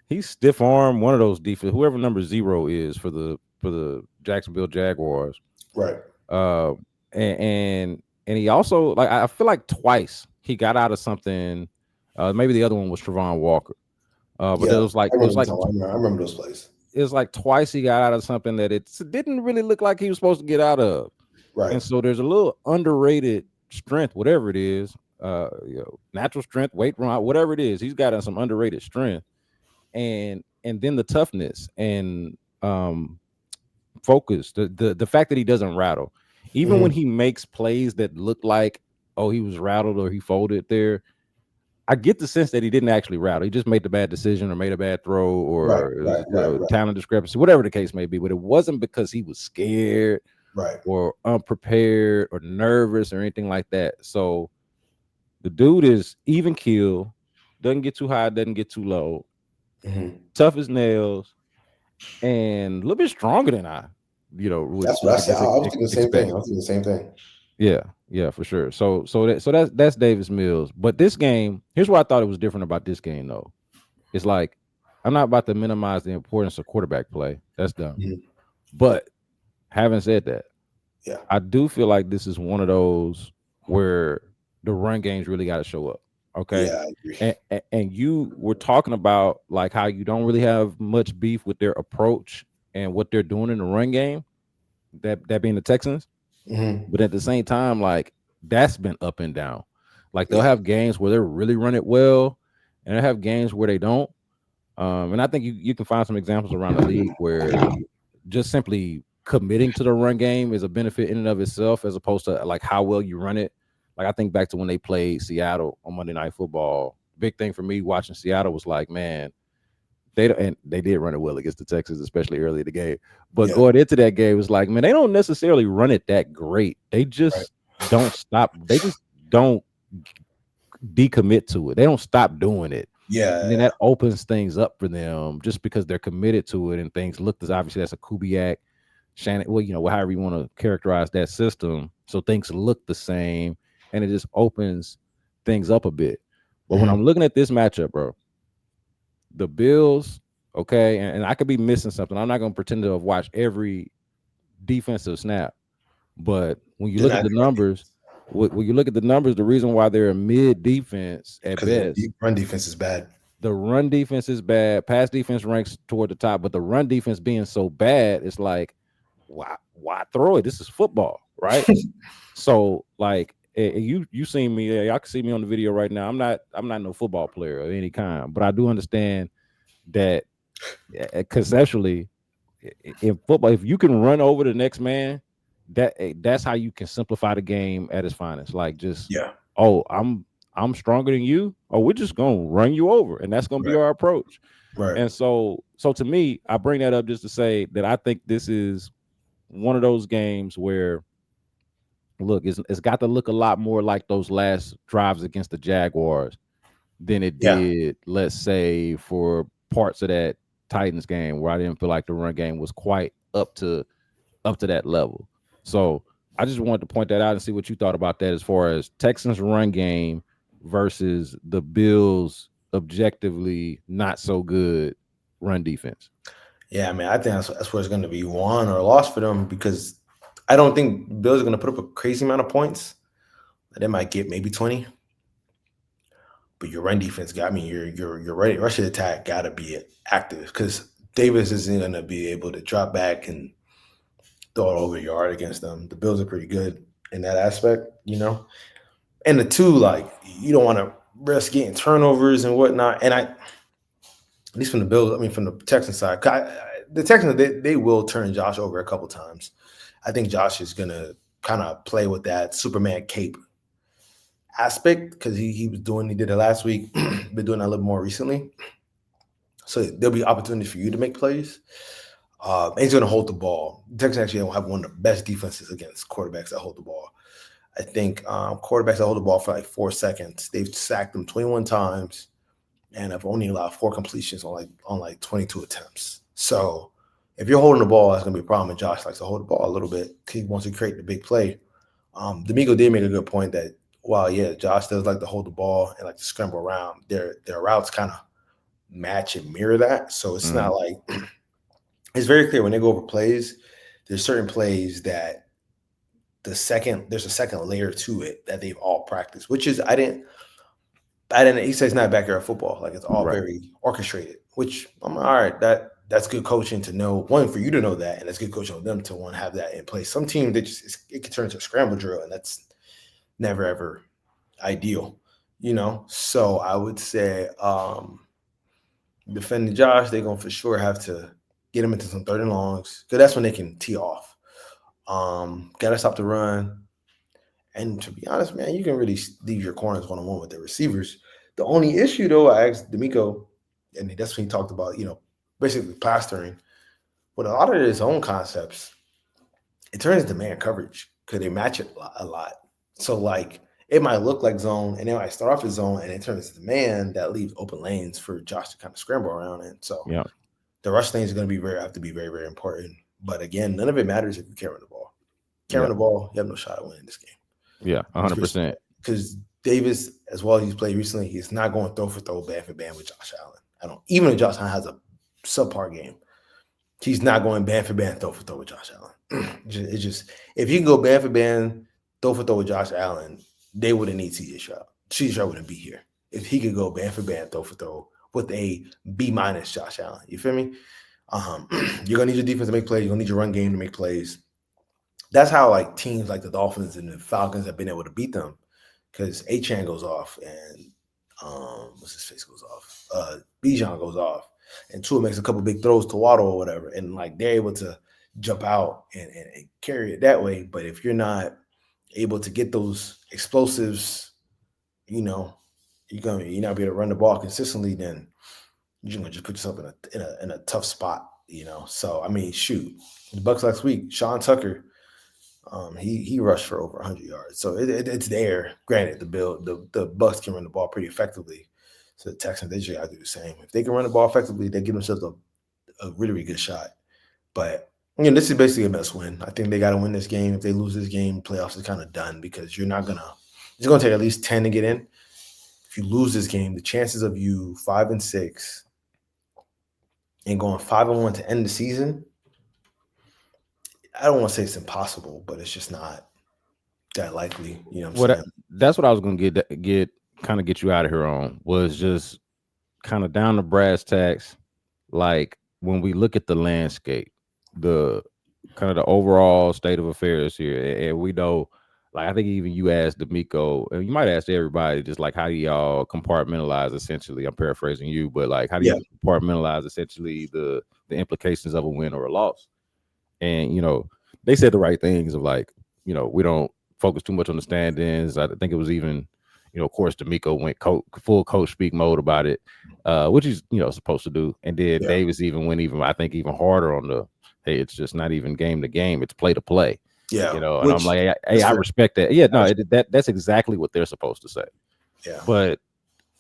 he's stiff arm, one of those defense, whoever number 0 is for the Jacksonville Jaguars. Right. Uh, and he also like I feel like twice he got out of something. Maybe the other one was Travon Walker. But Yeah. I it was remember, like I remember those plays. it was like twice he got out of something that it didn't really look like he was supposed to get out of. Right. And so there's a little underrated strength, whatever it is, natural strength, weight run, whatever it is. He's got some underrated strength, and then the toughness and focus, the fact that he doesn't rattle, even when Mm-hmm. he makes plays that look like oh he was rattled or he folded there. I get the sense that he didn't actually rattle. He just made the bad decision or made a bad throw Right. or it Right. was, Right. Right. talent discrepancy, whatever the case may be. But it wasn't because he was scared Right. or unprepared or nervous or anything like that. So the dude is even keel, doesn't get too high, doesn't get too low, Mm-hmm. tough as nails, and a little bit stronger than I, would That's what I I said. guess I was thinking the same thing. expect. I was thinking the same thing. Yeah, yeah, for sure. So that's Davis Mills. But this game, here's what I thought it was different about this game though. It's like I'm not about to minimize the importance of quarterback play. That's dumb. Mhm. But having said that, Yeah. I do feel like this is one of those where the run games really got to show up. Okay. Yeah. I agree. And you were talking about like how you don't really have much beef with their approach and what they're doing in the run game, that being the Texans. Mm-hmm. But at the same time, like that's been up and down. Like they'll Yeah. have games where they really run it well, and they have games where they don't. And I think you can find some examples around the league where just simply committing to the run game is a benefit in and of itself, as opposed to like how well you run it. Like I think back to when they played Seattle on Monday Night Football. Big thing for me watching Seattle was like, man, they did run it well against the Texans, especially early in the game. But Yeah. going into that game, it was like, man, they don't necessarily run it that great. They Right. just don't stop. They just don't decommit to it. They don't stop doing it. And then Yeah. that opens things up for them just because they're committed to it and things look as obviously that's a Kubiak, Shannon, well, however you want to characterize that system. So things look the same and it just opens things up a bit. But when Mm-hmm. I'm looking at this matchup, bro, the Bills, okay, and I could be missing something. I'm not going to pretend to have watched every defensive snap, but when you They're look at not the numbers, when you look at the numbers, the reason why they're a mid defense at because their best, run defense is bad. the run defense is bad. Pass defense ranks toward the top, but the run defense being so bad, it's like, why throw it? This is football, right? So like you seen me, y'all can see me on the video right now. I'm not no football player of any kind, but I do understand that conceptually in football, if you can run over the next man, that's how you can simplify the game at its finest. Like just, Yeah. oh, I'm stronger than you. Oh, we're just gonna run you over, and that's gonna be Right. our approach. Right. And so to me, I bring that up just to say that I think this is one of those games where look, it's got to look a lot more like those last drives against the Jaguars than it Yeah. did, let's say, for parts of that Titans game where I didn't feel like the run game was quite up to that level. So I just wanted to point that out and see what you thought about that as far as Texans run game versus the Bills objectively not so good run defense. Yeah. I mean, I think that's where it's going to be won or lost for them because I don't think Bills are going to put up a crazy amount of points. They might get maybe 20, but your run defense got me. Your rushing attack got to be active because Davis isn't going to be able to drop back and throw it over the yard against them. The Bills are pretty good in that aspect, And the two, like, you don't want to risk getting turnovers and whatnot. And at least from the Bills, I mean, from the Texans side, the Texans, they will turn Josh over a couple times. I think Josh is going to kind of play with that Superman cape aspect because he did it last week, been doing that a little more recently. So there'll be opportunities for you to make plays. And he's going to hold the ball. The Texans actually have one of the best defenses against quarterbacks that hold the ball. I think quarterbacks that hold the ball for like 4 seconds, they've sacked them 21 times and have only allowed 4 completions on 22 attempts. So if you're holding the ball, that's going to be a problem. And Josh likes to hold the ball a little bit. He wants to create the big play. D'Amico did make a good point that while Josh does like to hold the ball and like to scramble around, their routes kind of match and mirror that. So it's not like it's very clear when they go over plays. There's certain plays that there's a second layer to it that they've all practiced, which is I didn't. He says it's not backyard football, like it's all Right. very orchestrated. Which I'm all right. That's good coaching to know. One for you to know that, and that's good coaching on them to want to have that in place. Some teams it can turn into a scramble drill, and that's never ever ideal, So I would say defending Josh, they're gonna for sure have to get him into some third and longs because that's when they can tee off. Gotta stop the run. And to be honest, man, you can really leave your corners one-on-one with the receivers. The only issue, though, I asked D'Amico, and that's when he talked about, basically plastering. With a lot of his own concepts, it turns into man coverage because they match it a lot. So, like, it might look like zone, and then I start off as zone, and it turns into man that leaves open lanes for Josh to kind of scramble around in. So, Yeah. the rush lanes are going to have to be very, very important. But again, none of it matters if you can't run the ball. Can't run Yeah. the ball, you have no shot at winning this game. Yeah. 100%. Because Davis, as well as he's played recently, he's not going throw for throw, band for band with Josh Allen. I don't even if Josh Allen has a subpar game, he's not going band for band, throw for throw with Josh Allen. It's just if you can go band for band, throw for throw with Josh Allen, they wouldn't need CJ Stroud. CJ Stroud wouldn't be here if he could go band for band, throw for throw with a B- Josh Allen. You feel me? You're gonna need your defense to make plays. You're gonna need your run game to make plays. That's how like teams like the Dolphins and the Falcons have been able to beat them because Achan goes off and what's his face goes off. Bijan goes off and Tua makes a couple big throws to Waddle or whatever, and like they're able to jump out and carry it that way. But if you're not able to get those explosives, you're not be able to run the ball consistently, then you're gonna just put yourself in a tough spot. So I mean, shoot, the Bucks last week, Sean Tucker. He rushed for over 100 yards, so it's there. Granted, the Bucks can run the ball pretty effectively, so the Texans they just got to do the same. If they can run the ball effectively, they give themselves a really, really good shot. But this is basically a must win. I think they got to win this game. If they lose this game, playoffs is kind of done because it's gonna take at least 10 to get in. If you lose this game, the chances of you 5-6 and going 5-1 to end the season. I don't want to say it's impossible, but it's just not that likely. You know what I'm saying? That's what I was gonna get you out of here on was just kind of down to brass tacks. Like when we look at the landscape, the kind of the overall state of affairs here, and we know, like I think even you asked D'Amico, and you might ask everybody, just like how do y'all compartmentalize essentially? I'm paraphrasing you, but like how do you compartmentalize essentially the implications of a win or a loss? And they said the right things of like, we don't focus too much on the standings. I think it was even, of course, D'Amico went full coach speak mode about it, which he's supposed to do. And then Davis even went I think even harder on the hey, it's just not even game to game, it's play to play. Yeah, and I'm like, hey, I respect that. Yeah, no, that's exactly what they're supposed to say. Yeah, but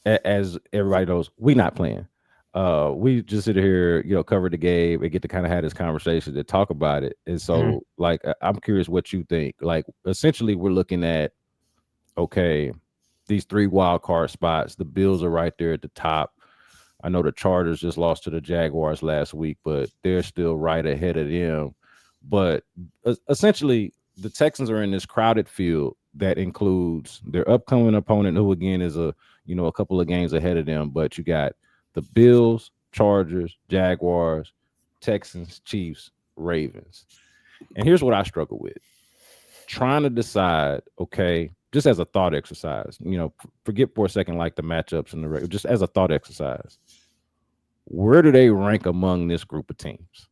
as everybody knows, we not playing. We just sit here, cover the game and get to kind of have this conversation to talk about it. And so, like, I'm curious what you think. Like, essentially, we're looking at, okay, these 3 wild card spots. The Bills are right there at the top. I know the Chargers just lost to the Jaguars last week, but they're still right ahead of them. But essentially, the Texans are in this crowded field that includes their upcoming opponent, who again is a couple of games ahead of them. But you got the Bills, Chargers, Jaguars, Texans, Chiefs, Ravens. And here's what I struggle with: trying to decide, okay, just as a thought exercise, forget for a second like the matchups and just as a thought exercise, where do they rank among this group of teams?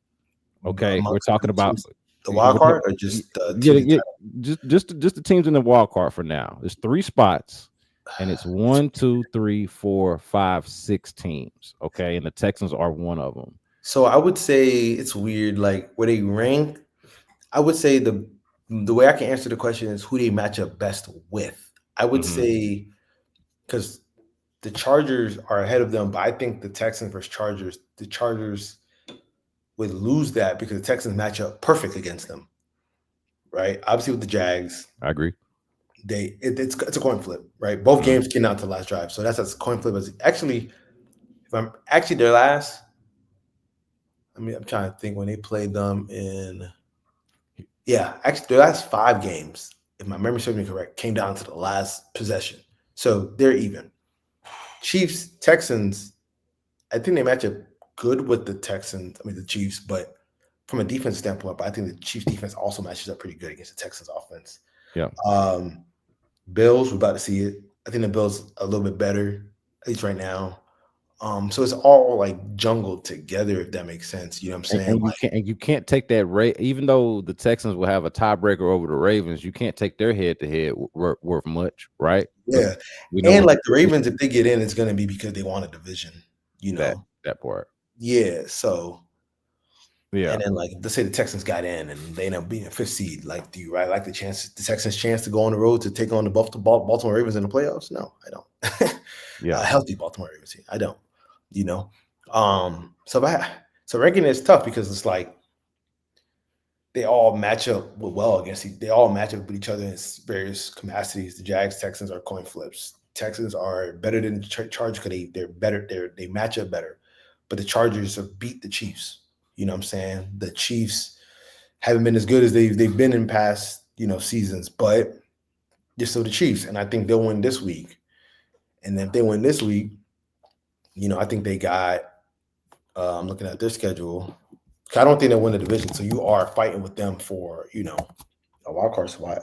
Okay, we're amongst talking the about teams, the wild card, or just the yeah, teams yeah, just the teams in the wild card for now. There's three spots, and it's one, two, three, four, five, six teams. Okay, and the Texans are one of them. So I would say it's weird, like where they rank. I would say the way I can answer the question is who they match up best with. I would Hmm. say because the Chargers are ahead of them, but I think the Texans versus Chargers, the Chargers would lose that because the Texans match up perfect against them, right? Obviously with the Jags, I agree. it's a coin flip, right? Both Mhm. games came out to the last drive, so that's a coin flip. Actually, if I'm actually their last, I mean, I'm trying to think when they played them in. Yeah, actually, the last 5 games, if my memory serves me correct, came down to the last possession. So they're even. Chiefs, Texans, I think they match up good with the Texans. I mean, the Chiefs, but from a defense standpoint, but I think the Chiefs defense also matches up pretty good against the Texans offense. Yeah. Um, Bills, we're about to see it. I think the Bills a little bit better, at least right now. So it's all like jungled together, if that makes sense. You know what I'm And, saying? and you can't take that rate, even though the Texans will have a tiebreaker over the Ravens. You can't take their head to head worth much, right? Because Yeah. we know And what like the Ravens, if they get in, it's gonna be because they won a division, you that know. that part. Yeah. So Yeah, and then like let's say the Texans got in and they end up being a fifth seed. Like, do you right like the Texans chance to go on the road to take on the Baltimore Ravens in the playoffs? No, I don't. yeah. Healthy Baltimore Ravens team. I don't, you know. So so ranking is tough because it's like they all match up well against they all match up with each other in various capacities. The Jags, Texans are coin flips. Texans are better than the Chargers because they're better. They match up better, but the Chargers have beat the Chiefs. You know what I'm saying? The Chiefs haven't been as good as they've been in past seasons, but they're still the Chiefs, and I think they'll win this week. And if they win this week, I think they got. I'm looking at their schedule. I don't think they'll win the division, so you are fighting with them for a wild card spot.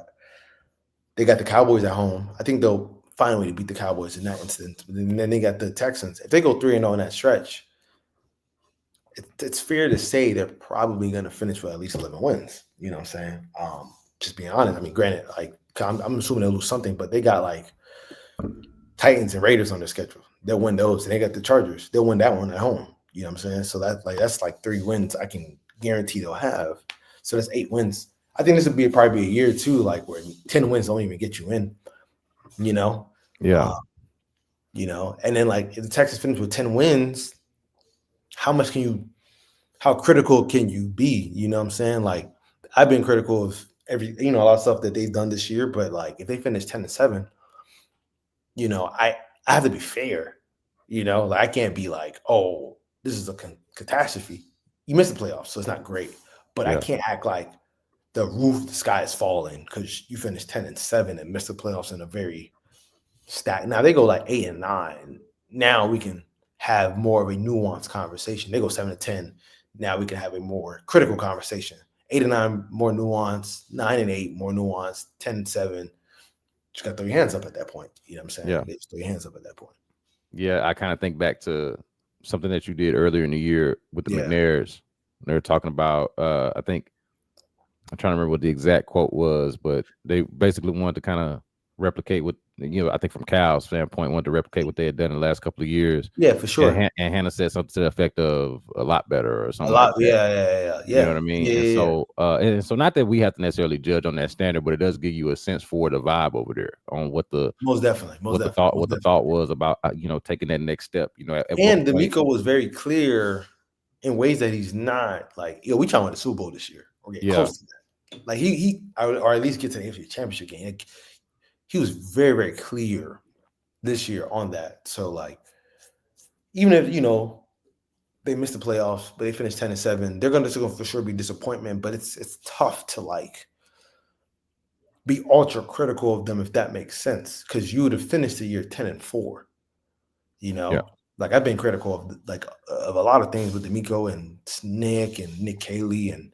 They got the Cowboys at home. I think they'll find a way to beat the Cowboys in that instance. And then they got the Texans. If they go 3-0 in that stretch, it's fair to say they're probably going to finish with at least 11 wins. You know what I'm saying? Just being honest. I mean, granted, like I'm assuming they'll lose something, but they got like Titans and Raiders on their schedule. They'll win those. And they got the Chargers. They'll win that one at home. You know what I'm saying? So that's like 3 wins I can guarantee they'll have. So that's 8 wins. I think this would be probably a year too, like where 10 wins don't even get you in. You know, Yeah. uh, and then like if the Texans finish with 10 wins, how much can you? How critical can you be? You know what I'm saying? Like I've been critical of a lot of stuff that they've done this year, but like if they finish 10-7, I have to be fair. Like I can't be like, oh, this is a catastrophe. You missed the playoffs, so it's not great. But I Yeah. can't act like the sky is falling because you finished 10-7 and missed the playoffs in a very stack. Now they go like 8-9. Now we can have more of a nuanced conversation. They go 7-10. Now we can have a more critical conversation. 8-9 more nuanced, 9-8 more nuanced, 10-7. Just got to throw your hands up at that point. You know what I'm saying? Yeah. Just throw your hands up at that point. Yeah. I kind of think back to something that you did earlier in the year with the Yeah. McNairs. They're talking about I think I'm trying to remember what the exact quote was, but they basically wanted to kind of replicate what I think from Cal's standpoint, wanted to replicate what they had done in the last couple of years. Yeah, for And, sure. and Hannah said something to the effect of a lot better or A something like lot. that. Yeah, yeah, yeah, You know yeah. what I mean? Yeah, And yeah, yeah. so not that we have to necessarily judge on that standard, but it does give you a sense for the vibe over there on what the Most definitely. Most definitely. Most what the definitely. thought was about taking that next step. At what And point? D'Amico was very clear in ways that he's not like, we trying to win the Super Bowl this year or get Yeah, close to that. Like or at least get to the AFC Championship game. Like, he was very, very clear this year on that. So like, even if they missed the playoffs, but they finished 10-7, they're gonna for sure be disappointment. But it's tough to like be ultra critical of them if that makes sense. Because you would have finished the year 10-4. You Yeah. know, like I've been critical of of a lot of things with D'Amico and Nick and Nick Caley and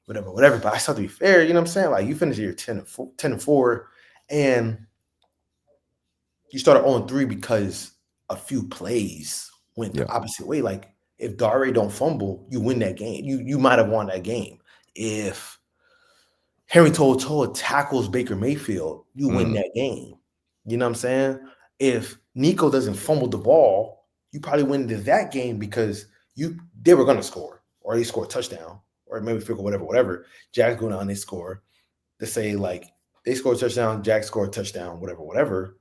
whatever. But I still have to be fair. You know what I'm saying? Like you finished the year 10-4, and you started 0-3 because a few plays went the Yeah. opposite way. Like if Dare don't fumble, you win that game. You might have won that game. If Henry To'oTo'o tackles Baker Mayfield, you win Mm. that game. You know what I'm saying? If Nico doesn't fumble the ball, you probably win that game because they were gonna score, or they score a touchdown, or maybe field goal, whatever. Jags go down, they score. To say like they score a touchdown, Jags score a touchdown, whatever.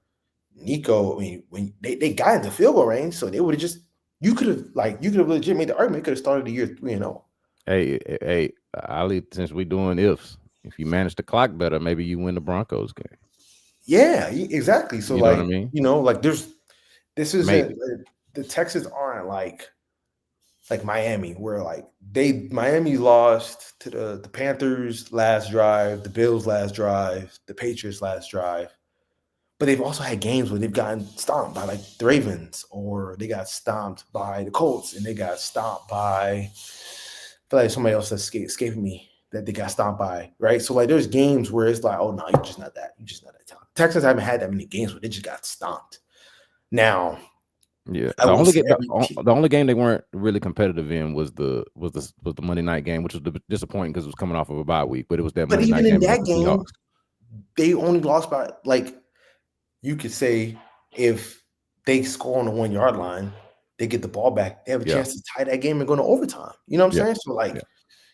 Nico, I mean, when they got into field goal range, so they would have just you could have legit made the argument. Could have started the year 3-0. Hey, Ali, since we doing ifs, if you manage the clock better, maybe you win the Broncos game. Yeah, exactly. So You know what I like mean? like this isn't Maybe. the Texans aren't like Miami, where like Miami lost to the Panthers last drive, the Bills last drive, the Patriots last drive. But they've also had games where they've gotten stomped by like the Ravens, or they got stomped by the Colts, and they got stomped by I feel like somebody else that's escaping me that they got stomped by, right? So like there's games where it's like, oh no, you're just not that. You're just not that talented. Texans haven't had that many games where they just got stomped. Now, Yeah. I will say every team. The only game they weren't really competitive in was the Monday night game, which was disappointing because it was coming off of a bye week. But it was that But Monday even night in game against that the game, Seahawks. they only lost by like you could say if they score on the 1 yard line, they get the ball back. They have a Yeah. chance to tie that game and go to overtime. You know what I'm Yeah. saying? So Yeah. like,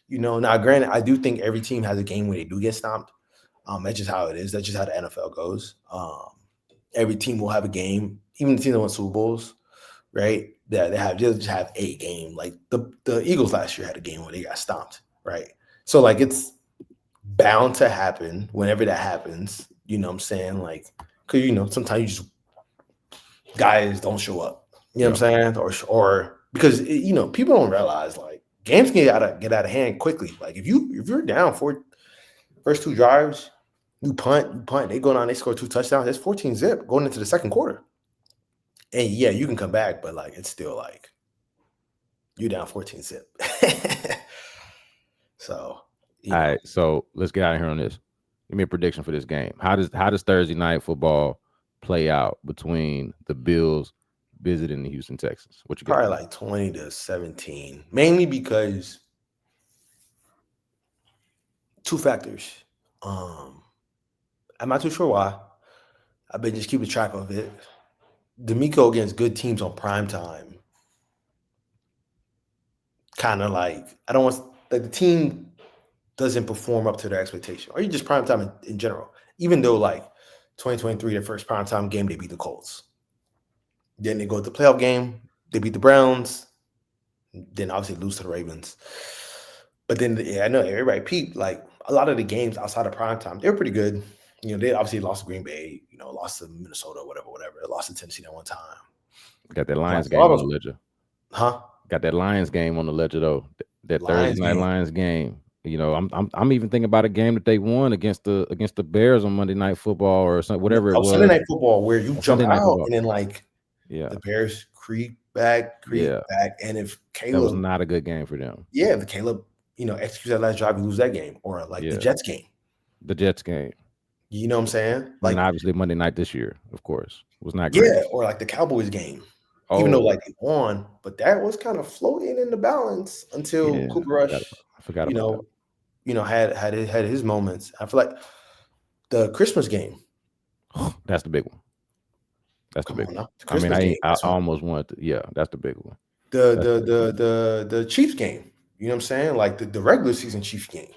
now granted, I do think every team has a game where they do get stomped. That's just how it is. That's just how the NFL goes. Every team will have a game, even the team that won Super Bowls, right? That they'll just have a game. Like the Eagles last year had a game where they got stomped, right? So like it's bound to happen whenever that happens. You know what I'm saying? Like, because sometimes you just guys don't show up. You know Yeah. what I'm saying? Or because people don't realize like games can get out of hand quickly. Like if you're down for first two drives, you punt, they go down, they score two touchdowns. That's 14 zip going into the second quarter. And yeah, you can come back, but like it's still like you're down 14 zip. So, All right. So let's get out of here on this. Give me a prediction for this game. How does Thursday night football play out between the Bills visiting the Houston Texans? What you got? probably like 20-17, mainly because two factors. Um, I'm not too sure why. I've been just keeping track of it. D'Amico against good teams on prime time, kind of like I don't want like the team doesn't perform up to their expectation, or you just prime time in general. Even though like 2023, their first prime time game, they beat the Colts. Then they go to the playoff game, they beat the Browns. Then obviously lose to the Ravens. But then yeah, I know everybody peeped like a lot of the games outside of prime time, they were pretty good. They obviously lost to Green Bay, lost to Minnesota, whatever. They lost to Tennessee at one time. Got that Like, Lions so I game on was, the ledger. huh? Got that Lions game on the ledger though. That Thursday Lions night game. Lions game. I'm even thinking about a game that they won against the Bears on Monday Night Football or something, No, whatever it Sunday was. night football where you jump Sunday Night out Football. and then like Yeah, the Bears creep yeah. back. And if That was Caleb, not a good game for them. yeah, if Caleb, executes that last drive, you lose that game. Or like the Yeah, Jets game. the Jets game, You know what I'm saying? and then Like, obviously Monday night this year, of course, was not great. yeah, or like the Cowboys game. Even though Oh, like they won, but that was kind of floating in the balance until yeah, Cooper Rush, I forgot you about that. know, had his moments. I feel like the Christmas game. That's the big one. That's the Come big on one. now, the I mean, Christmas game. I That's what almost wanted to. Yeah, that's the big one. the That's the the big one. the Chiefs game. You know what I'm saying? Like the regular season Chiefs game.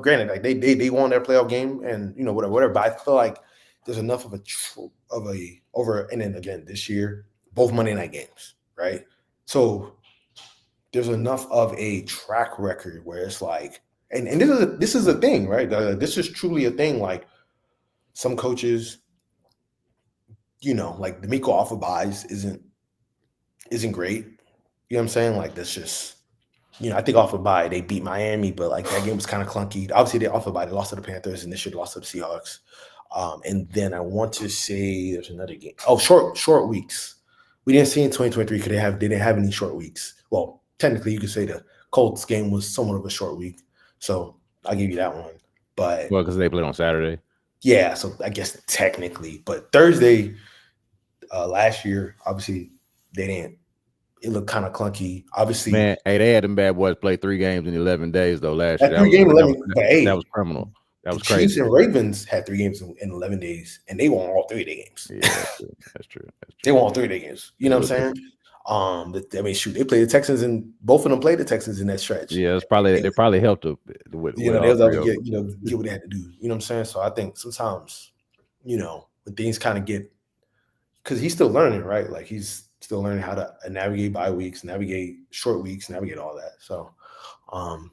Granted, like they won their playoff game and whatever. But I feel like there's enough of a over and then again this year both Monday night games, right? So there's enough of a track record where it's like, and this is a thing, right? This is truly a thing. Like some coaches, like the Miko off of buys isn't great. You know what I'm saying? Like that's just I think off a bye they beat Miami, but like that game was kind of clunky. Obviously, they off a bye they lost to the Panthers, and they should have lost to the Seahawks. And then I want to say there's another game. Oh, short weeks. We didn't see in 2023 because they didn't have any short weeks. Well, technically, you could say the Colts game was somewhat of a short week, so I'll give you that one. But Well, because they played on Saturday. yeah, so I guess technically, but Thursday last year, obviously they didn't. It looked kind of clunky. Obviously, Man, hey, they had them bad boys play 3 games in 11 days though last year. that 3 game 11, but That hey, was criminal. That the was Chiefs crazy. and Ravens had 3 games in 11 days, and they won all 3 of their games. Yeah, that's true. That's true. That's They true. won all 3 of their games. You It's a know what little I'm saying? different. I mean, shoot, they played the Texans, and both of them played the Texans in that stretch. Yeah, it's probably And, they probably helped with they all was able three to of them. get what they had to do. You know what I'm saying? So I think sometimes, when things kind of get, because he's still learning, right? Like he's still learning how to navigate bye weeks, navigate short weeks, navigate all that. So, um,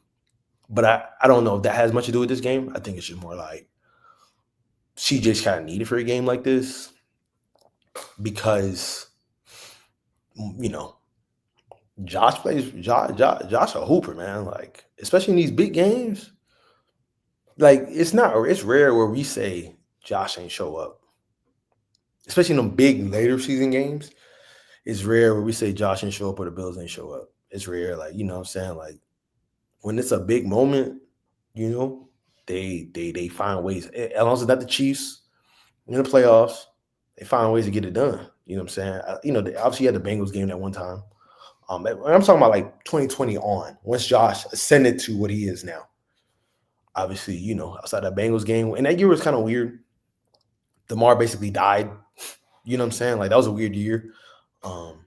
but I don't know if that has much to do with this game. I think it's just more like she just kind of needed for a game like this because you know Josh a hooper, man. Like especially in these big games, like it's rare where we say Josh ain't show up, especially in them big later season games. It's rare where we say Josh ain't show up or the Bills ain't show up. It's rare, like what I'm saying, like when it's a big moment, you know, they find ways. As long as it's not the Chiefs in the playoffs, they find ways to get it done. You know what I'm saying? They obviously had the Bengals game that one time. I'm talking about like 2020 on, once Josh ascended to what he is now. Obviously, outside that Bengals game, and that year was kind of weird. DeMar basically died. You know what I'm saying? Like that was a weird year. Um,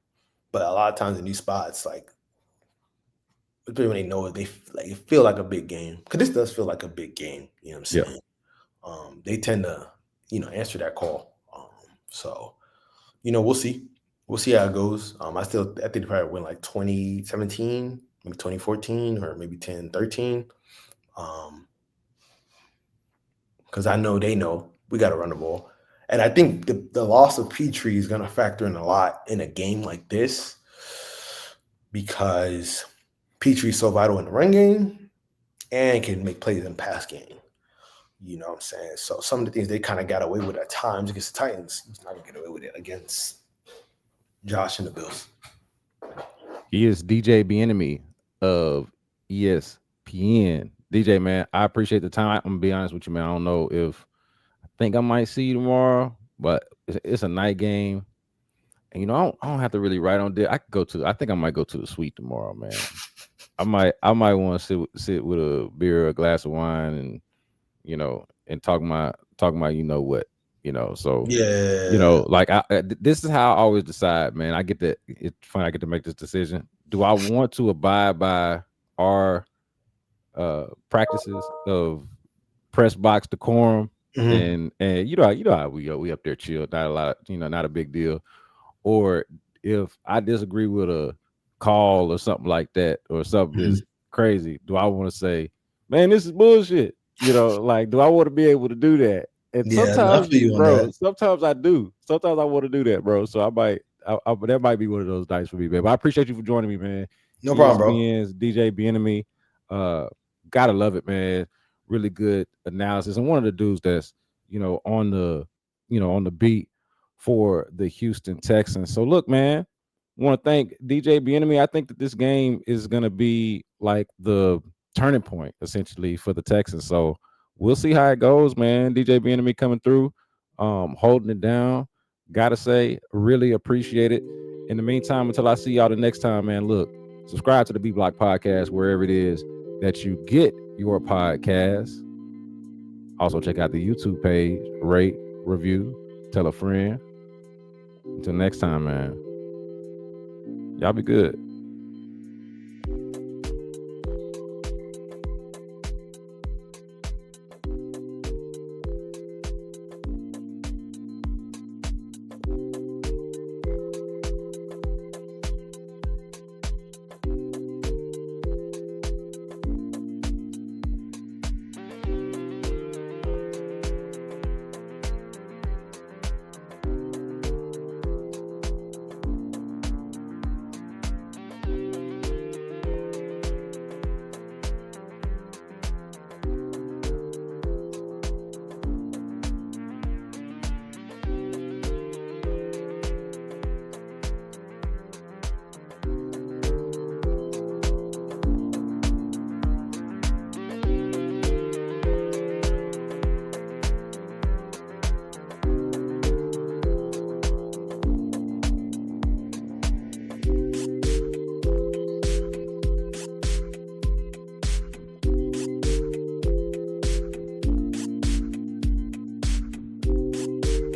but a lot of times in these spots, like especially when they know it, they like it feel like a big game. Because this does feel like a big game. You know what I'm Yeah. saying? They tend to, answer that call. So, we'll see. We'll see how it goes. I think they probably win like 2017, maybe 2014, or maybe 10-13. Because I know they know we got to run the ball. And I think the loss of Petrie is going to factor in a lot in a game like this because Petrie's so vital in the run game and can make plays in pass game. You know what I'm saying? So some of the things they kind of got away with at times against the Titans, he's not going to get away with it against Josh and the Bills. He is DJ Bien-Aime of ESPN. DJ, man, I appreciate the time. I'm gonna be honest with you, man. I don't know if I think I might see you tomorrow, but it's a night game. And I don't have to really write on there. I think I might go to the suite tomorrow, man. I might want to sit with a beer, a glass of wine, and and talk my what, so Yeah. like this is how I always decide, man. It's fun. I get to make this decision. Do I want to abide by our practices of press box decorum Mm-hmm. and how we go, we up there chill, not a lot, not a big deal. Or if I disagree with a call or something like that, or something Mm-hmm. is crazy, do I want to say, man, this is bullshit? Like, do I want to be able to do that? And Yeah, no, I sometimes, feel you on bro, that. sometimes I do. Sometimes I want to do that, bro. So that might be one of those nights for me, man. But I appreciate you for joining me, man. No problem, bro. ESPN's DJ Bien-Aime. Uh, gotta love it, man. Really good analysis, and one of the dudes that's on the beat for the Houston Texans. So look, man, I want to thank DJ Bien-Aime. I think that this game is going to be like the turning point essentially for the Texans. So we'll see how it goes, man. DJ Bien-Aime coming through, holding it down. Gotta say, really appreciate it. In the meantime, until I see y'all the next time, man, look, subscribe to the B Block Podcast wherever it is that you get your podcasts. Also, check out the YouTube page, rate, review, tell a friend. Until next time, man. Y'all be good.